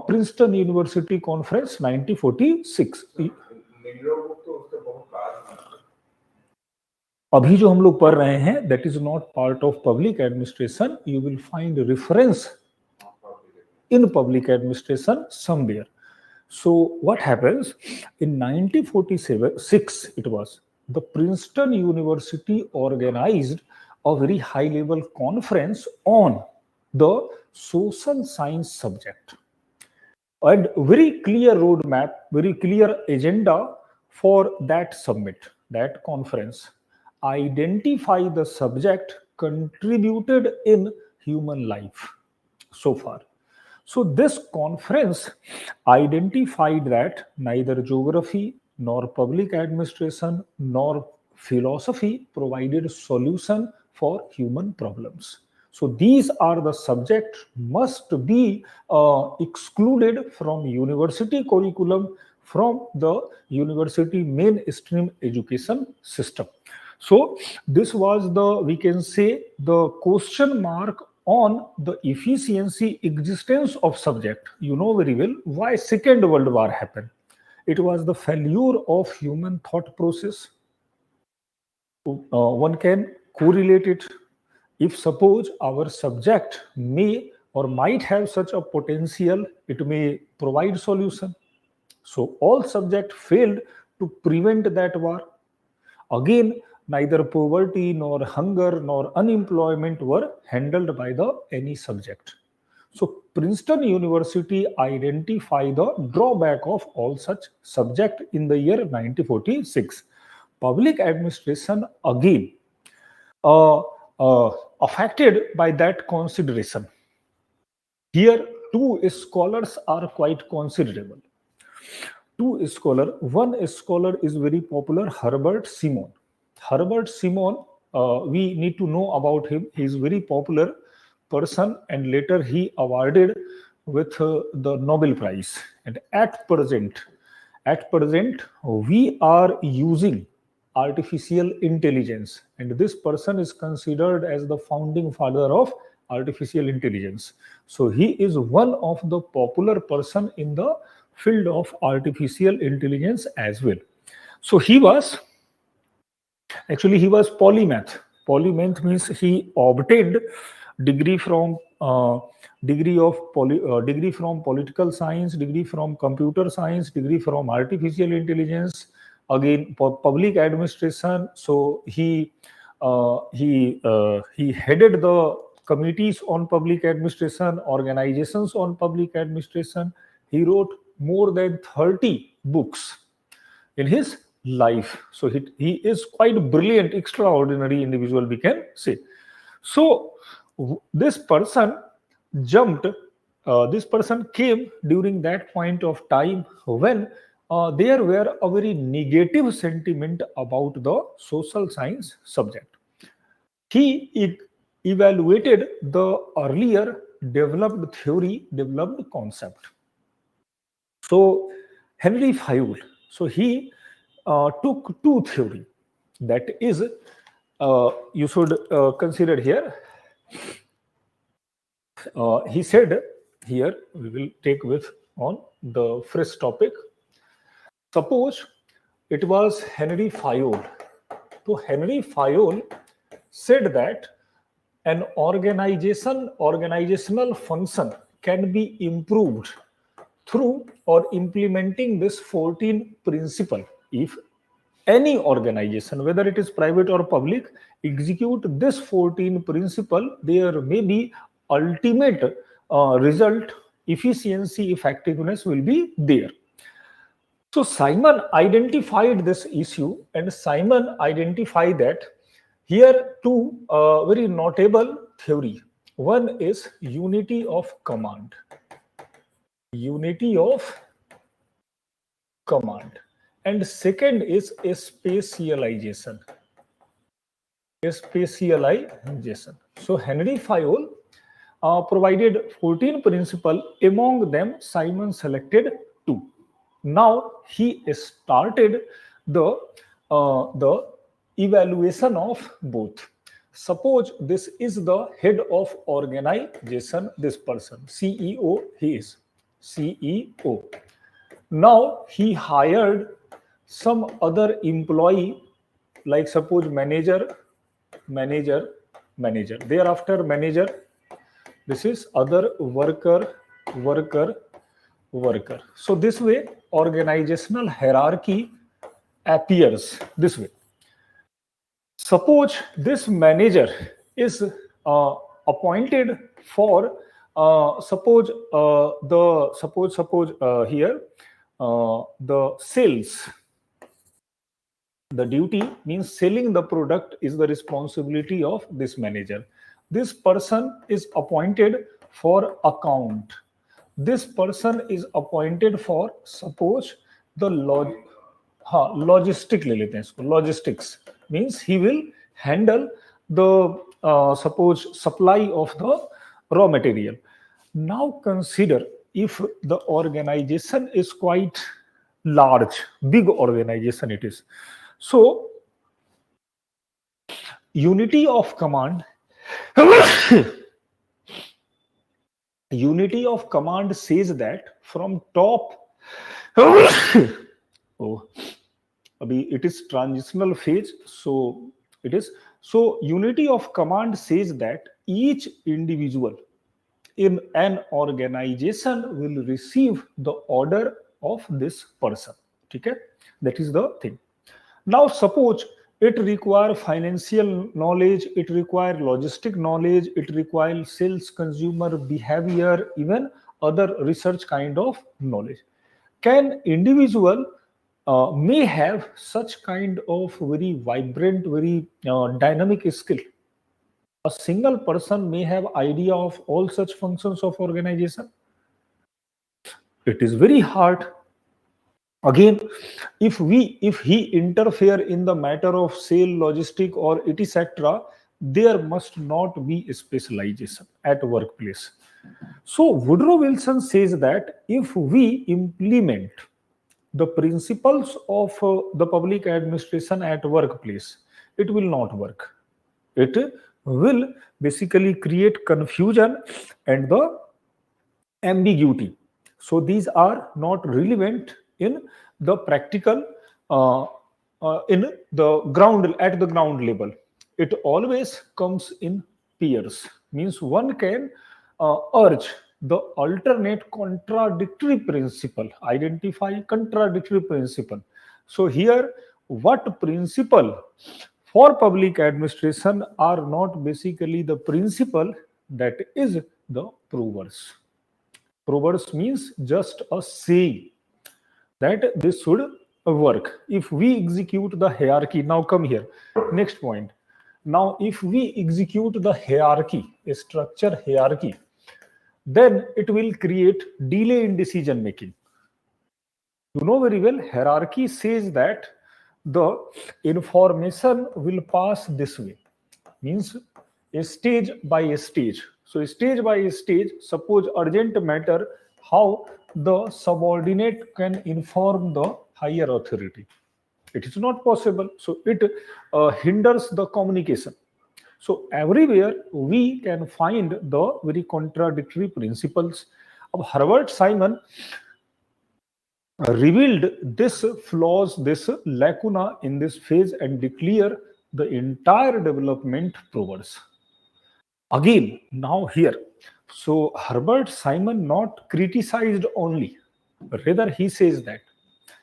Princeton University Conference 1946. अभी जो हम लोग पढ़ रहे हैं, that is not part of public administration. You will find reference in public administration somewhere. So what happens in 1946? It was the Princeton University organized a very high level conference on the social science subject, and very clear roadmap, very clear agenda for that summit, that conference. Identify the subject contributed in human life so far. So this conference identified that neither geography nor public administration nor philosophy provided solution for human problems. So these are the subjects must be excluded from university curriculum, from the university mainstream education system. So this was the, we can say, the question mark on the efficiency existence of subject. You know very well why Second World War happened. It was the failure of human thought process. One can correlate it. If suppose our subject may or might have such a potential, it may provide solution. So all subject failed to prevent that war. Again, neither poverty nor hunger nor unemployment were handled by any subject. So Princeton University identified the drawback of all such subject in the year 1946. Public administration again affected by that consideration. Here two scholars are quite considerable. Two scholars, one scholar is very popular, Herbert Simon. Herbert Simon, we need to know about him. He is very popular person, and later he awarded with the Nobel Prize. And at present, we are using artificial intelligence, and this person is considered as the founding father of artificial intelligence. So he is one of the popular person in the field of artificial intelligence as well. So he was polymath. Polymath means he obtained degree from degree from political science, degree from computer science, degree from artificial intelligence, again public administration. So he headed the committees on public administration, organizations on public administration. He wrote more than 30 books in his life. So he is quite brilliant, extraordinary individual, we can say. So this person jumped, this person came during that point of time when there were a very negative sentiment about the social science subject. He evaluated the earlier developed theory, developed concept. So Henry Fayol, so he took two theory, that is, you should consider here. He said here, we will take with on the first topic. Suppose it was Henry Fayol. So Henry Fayol said that an organizational function can be improved through or implementing this 14 principle. If any organization, whether it is private or public, execute this 14 principle, there may be ultimate result, efficiency, effectiveness will be there. So Simon identified this issue, and Simon identified that here two very notable theory. One is unity of command. Unity of command. And second is a specialization. A specialization. So Henry Fayol provided 14 principles. Among them, Simon selected two. Now he started the evaluation of both. Suppose this is the head of organization, this person, CEO, he is CEO. Now he hired some other employee, like suppose manager. Thereafter manager. This is other worker. So this way organizational hierarchy appears this way. Suppose this manager is appointed for here the sales. The duty means selling the product is the responsibility of this manager. This person is appointed for account. This person is appointed for, suppose, the logistic ले लेते हैं इसको. Logistics means he will handle the suppose supply of the raw material. Now consider if the organization is quite large, big organization it is. So unity of command unity of command says that from top it is transitional phase, so it is. So unity of command says that each individual in an organization will receive the order of this person. Okay, that is the thing. Now suppose it requires financial knowledge, it requires logistic knowledge, it requires sales, consumer behavior, even other research kind of knowledge. Can individual may have such kind of very vibrant, very dynamic skill? A single person may have idea of all such functions of organization. It is very hard. Again, if he interfere in the matter of sale, logistic, or etc., there must not be a specialization at workplace. So Woodrow Wilson says that if we implement the principles of the public administration at workplace, it will not work. It will basically create confusion and the ambiguity. So these are not relevant in the practical in the ground, at the ground level. It always comes in pairs, means one can urge the alternate contradictory principle, identify contradictory principle. So here what principle for public administration are not basically the principle, that is the proverbs means just a saying that this should work if we execute the hierarchy. Now come here, next point. Now if we execute the hierarchy, a structure hierarchy, then it will create delay in decision making. You know very well, hierarchy says that the information will pass this way, means a stage by a stage. So stage by a stage, suppose urgent matter, how the subordinate can inform the higher authority. It is not possible. So it hinders the communication. So everywhere we can find the very contradictory principles of Herbert Simon revealed this flaws, this lacuna in this phase and declare the entire development progress. Again, now here, so Herbert Simon not criticized only, rather he says that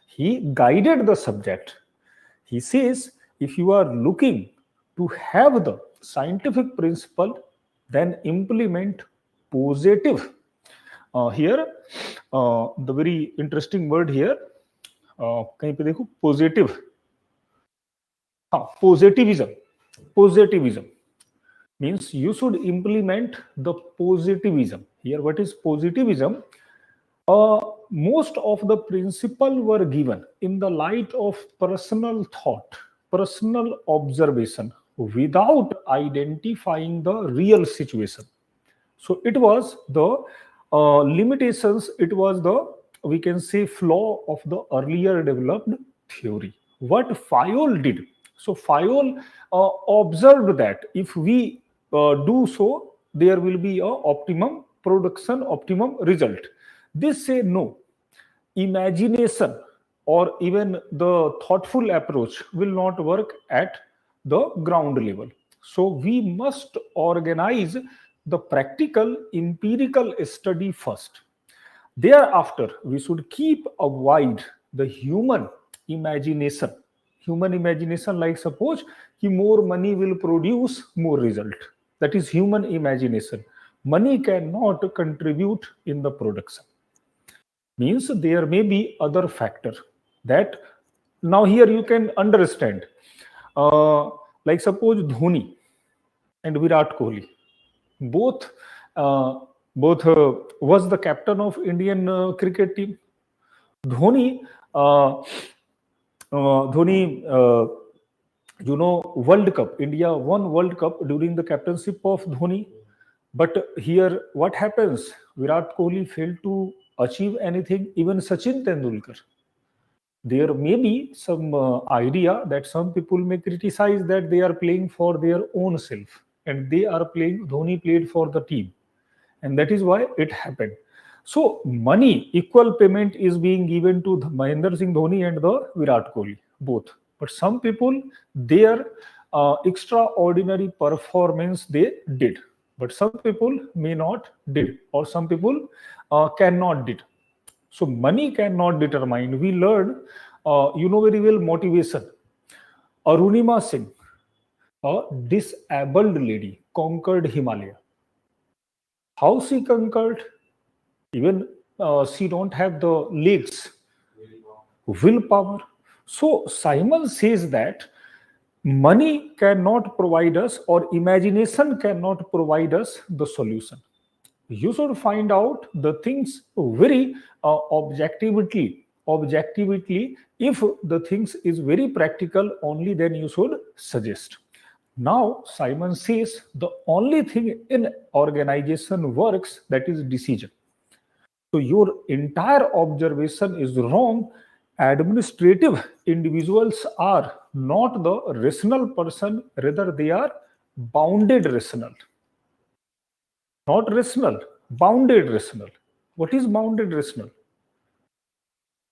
he guided the subject. He says if you are looking to have the scientific principle, then implement positive. Here the very interesting word here, कहीं पे देखो positive, positivism means you should implement the positivism. Here what is positivism? Most of the principles were given in the light of personal thought, personal observation, without identifying the real situation. So it was the limitations, it was the, we can say, flaw of the earlier developed theory. What Fayol did, so Fayol observed that if we do so, there will be a optimum production, optimum result. This say no, imagination or even the thoughtful approach will not work at the ground level. So we must organize the practical empirical study first. Thereafter, we should keep aside the human imagination. Human imagination, like suppose more money will produce more result. That is human imagination. Money cannot contribute in the production. Means there may be other factor that now here you can understand. Like suppose Dhoni and Virat Kohli, both was the captain of Indian cricket team. Dhoni, World Cup. India won World Cup during the captainship of Dhoni. But here, what happens? Virat Kohli failed to achieve anything. Even Sachin Tendulkar. There may be some idea that some people may criticize that they are playing for their own self, and they are playing. Dhoni played for the team, and that is why it happened. So money, equal payment is being given to Mahendra Singh Dhoni and the Virat Kohli, both. But some people, their extraordinary performance they did, but some people may not did, or some people cannot did. So money cannot determine. We learned, very well, motivation. Arunima Singh, a disabled lady, conquered Himalaya. How she conquered? Even she don't have the legs, willpower. So Simon says that money cannot provide us, or imagination cannot provide us the solution. You should find out the things very objectively. If the things is very practical, only then you should suggest. Now Simon says the only thing in organization works, that is decision. So your entire observation is wrong. Administrative individuals are not the rational person, rather they are bounded rational. Not rational, bounded rational. What is bounded rational?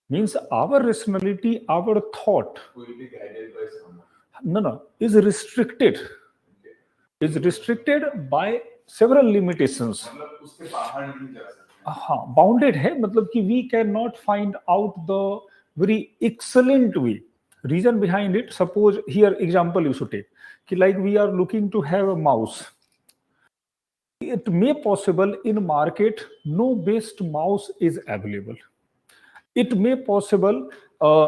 Means our rationality, our thought will be guided by someone. No, is restricted. Is restricted by several limitations. मतलब उसके बाहर नहीं जा सकते. हाँ, bounded है, मतलब कि we cannot find out the very excellent way. Reason behind it, suppose here example you should take, कि like we are looking to have a mouse. It may possible in market no best mouse is available. It may possible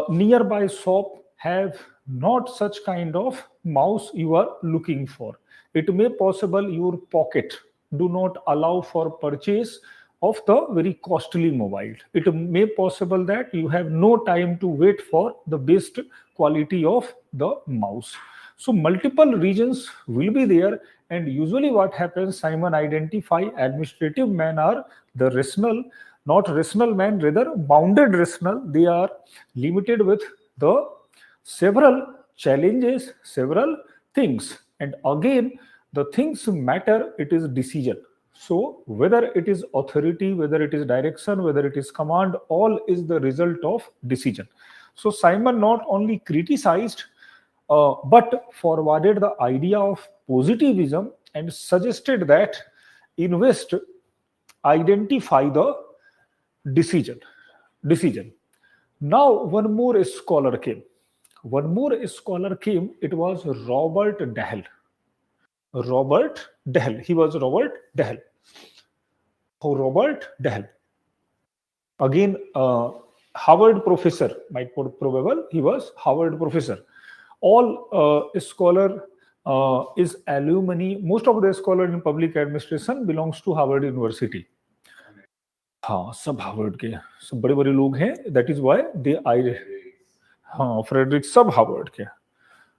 nearby shop have not such kind of mouse you are looking for. It may possible your pocket do not allow for purchase of the very costly mobile. It may possible that you have no time to wait for the best quality of the mouse. So multiple reasons will be there, and usually what happens, Simon identify administrative men are the rational, not rational man, rather bounded rational. They are limited with the several challenges, several things, and again the things matter. It is decision. So whether it is authority, whether it is direction, whether it is command, all is the result of decision. So Simon not only criticized but forwarded the idea of positivism and suggested that invest identify the decision. Decision. Now one more scholar came. One more scholar came. It was Robert Dahl. Robert Dahl. He was Robert Dahl. Oh, Robert Dahl. Again, Harvard professor, might put probable. He was Harvard professor. All scholar is alumni. Most of the scholar in public administration belongs to Harvard University. हाँ, सब Harvard के, सब बड़े बड़े लोग हैं. That is why they आई. हाँ, Frederick सब हार्वर्ड के,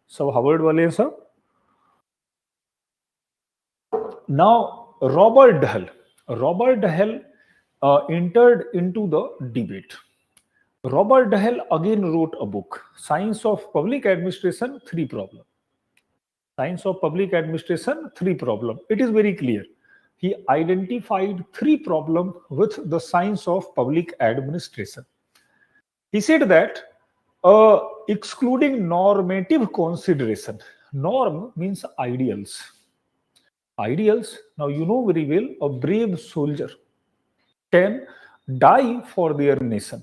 सब हार्वर्ड वाले हैं सब. Now, Robert Dahl entered into the debate. Robert Dahl again wrote a book, Science of Public Administration, 3 Problems. Science of Public Administration, 3 Problems. It is very clear. He identified 3 problems with the science of public administration. He said that excluding normative consideration, norm means ideals. Ideals, now you know very well, a brave soldier can die for their nation.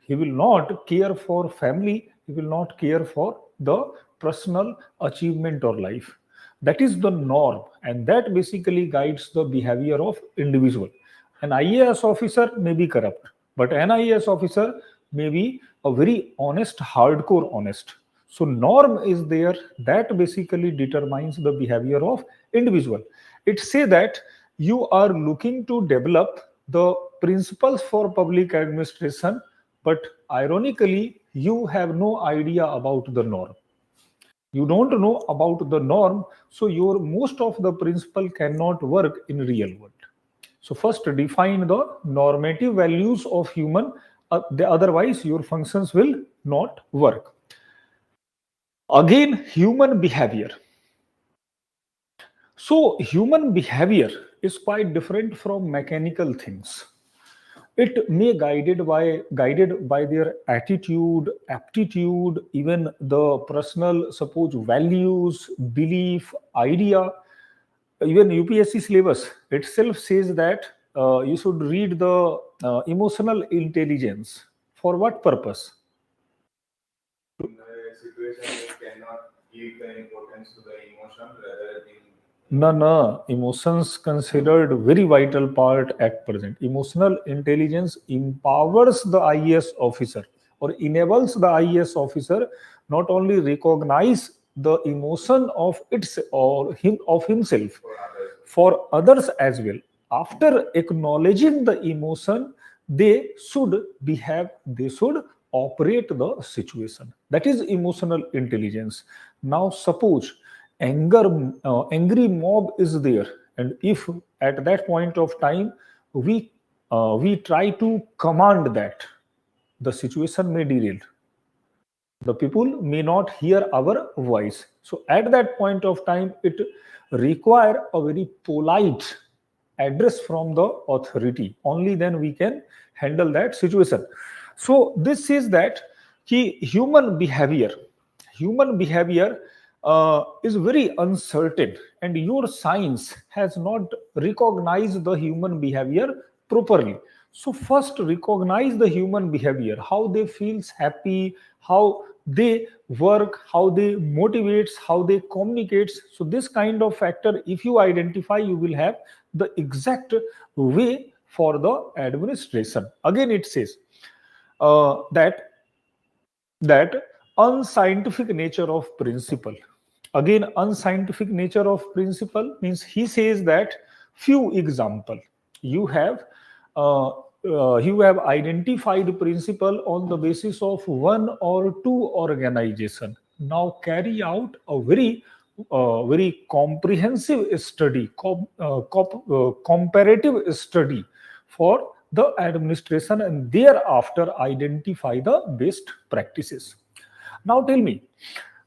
He will not care for family, he will not care for the personal achievement or life. That is the norm, and that basically guides the behavior of individual. An IAS officer may be corrupt, but an IAS officer may be a very honest, hardcore honest. So norm is there that basically determines the behavior of individual. It say that you are looking to develop the principles for public administration, but ironically you have no idea about the norm. You don't know about the norm, so your most of the principle cannot work in real world. So first define the normative values of human, otherwise your functions will not work. Again, human behavior. So human behavior is quite different from mechanical things. It may guided by their attitude, aptitude, even the personal, suppose, values, belief, idea. Even UPSC syllabus itself says that you should read the emotional intelligence. For what purpose? In a situation you cannot give the importance to the emotion rather than No, emotions considered very vital part at present. Emotional intelligence empowers the IAS officer or enables the IAS officer not only recognize the emotion of its or him of himself for others as well. After acknowledging the emotion, they should behave, they should operate the situation. That is emotional intelligence. Now suppose angry mob is there, and if at that point of time we try to command that, the situation may derail. The people may not hear our voice. So at that point of time, it require a very polite address from the authority. Only then we can handle that situation. So this is that human behavior is very uncertain, and your science has not recognized the human behavior properly. So first recognize the human behavior, how they feels happy, how they work, how they motivates, how they communicates. So this kind of factor, if you identify, you will have the exact way for the administration. Again, it says that that unscientific nature of principle. Again, unscientific nature of principle means he says that few example you have you have identified principle on the basis of one or two organization. Now carry out a very comprehensive study, comparative study for the administration, and thereafter identify the best practices. Now tell me,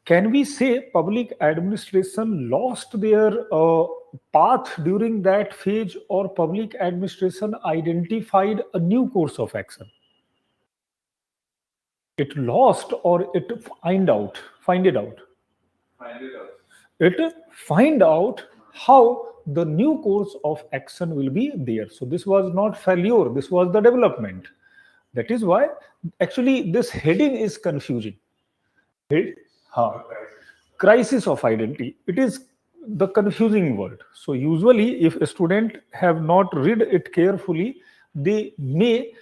can we say public administration lost their path during that phase, or public administration identified a new course of action? It lost, or it find out? Find it out. Find it out. It find out how the new course of action will be there. So this was not failure, this was the development. That is why actually this heading is confusing. Crisis of identity. It is the confusing word. So usually if a student have not read it carefully, they may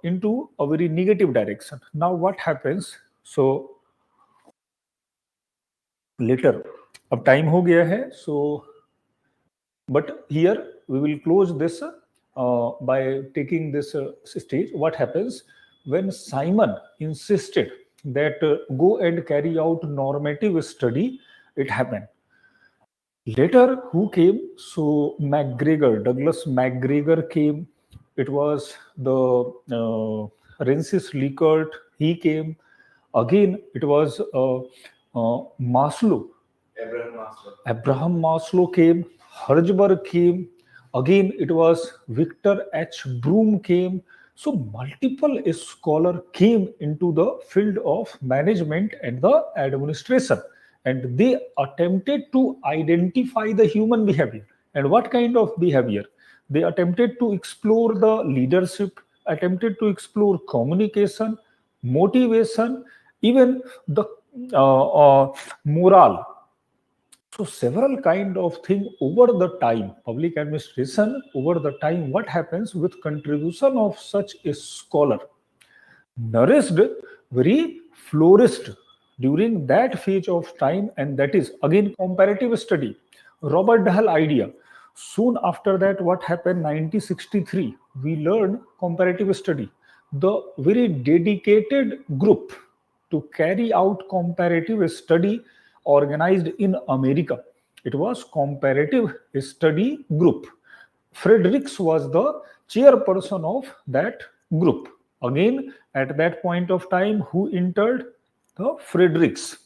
into a very negative direction. Now what happens? So later, अब time हो गया है. So but here we will close this by taking this stage. What happens when Simon insisted that go and carry out normative study? It happened. Later, who came? So Douglas MacGregor came. It was the Rensis Likert. He came. Again, it was Maslow. Abraham Maslow came. Hertzberg came. Again, it was Victor H. Broom came. So multiple scholars came into the field of management and the administration, and they attempted to identify the human behavior. And what kind of behavior? They attempted to explore the leadership, attempted to explore communication, motivation, even the morale. So several kind of thing over the time, public administration over the time, what happens with contribution of such a scholar nourished, very flourished during that phase of time, and that is again comparative study. Robert Dahl idea. Soon after that, what happened? 1963, we learned comparative study. The very dedicated group to carry out comparative study organized in America. It was comparative study group. Fredericks was the chairperson of that group. Again, at that point of time, who entered? The Fredericks.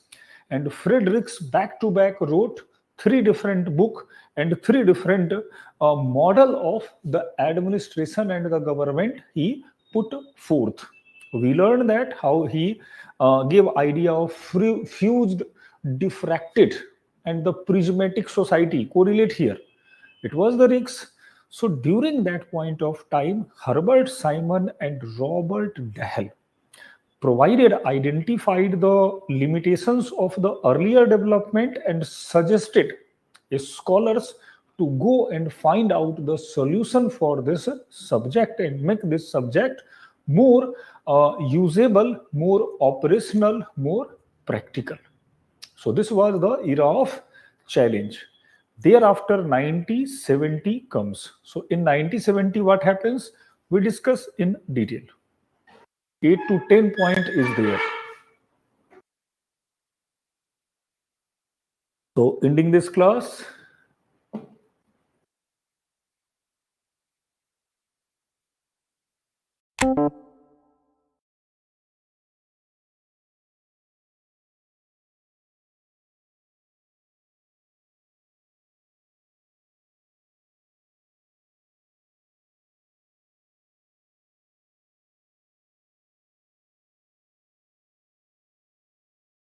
And Fredericks back to back wrote 3 different books and 3 different model of the administration and the government he put forth. We learned that how he gave idea of fused, diffracted, and the prismatic society correlate here. It was the Ricks. So during that point of time, Herbert Simon and Robert Dahl identified the limitations of the earlier development and suggested scholars to go and find out the solution for this subject and make this subject more usable, more operational, more practical. So this was the era of challenge. Thereafter 1970 comes. So in 1970 what happens? We discuss in detail. 8 to 10 point is there. So ending this class,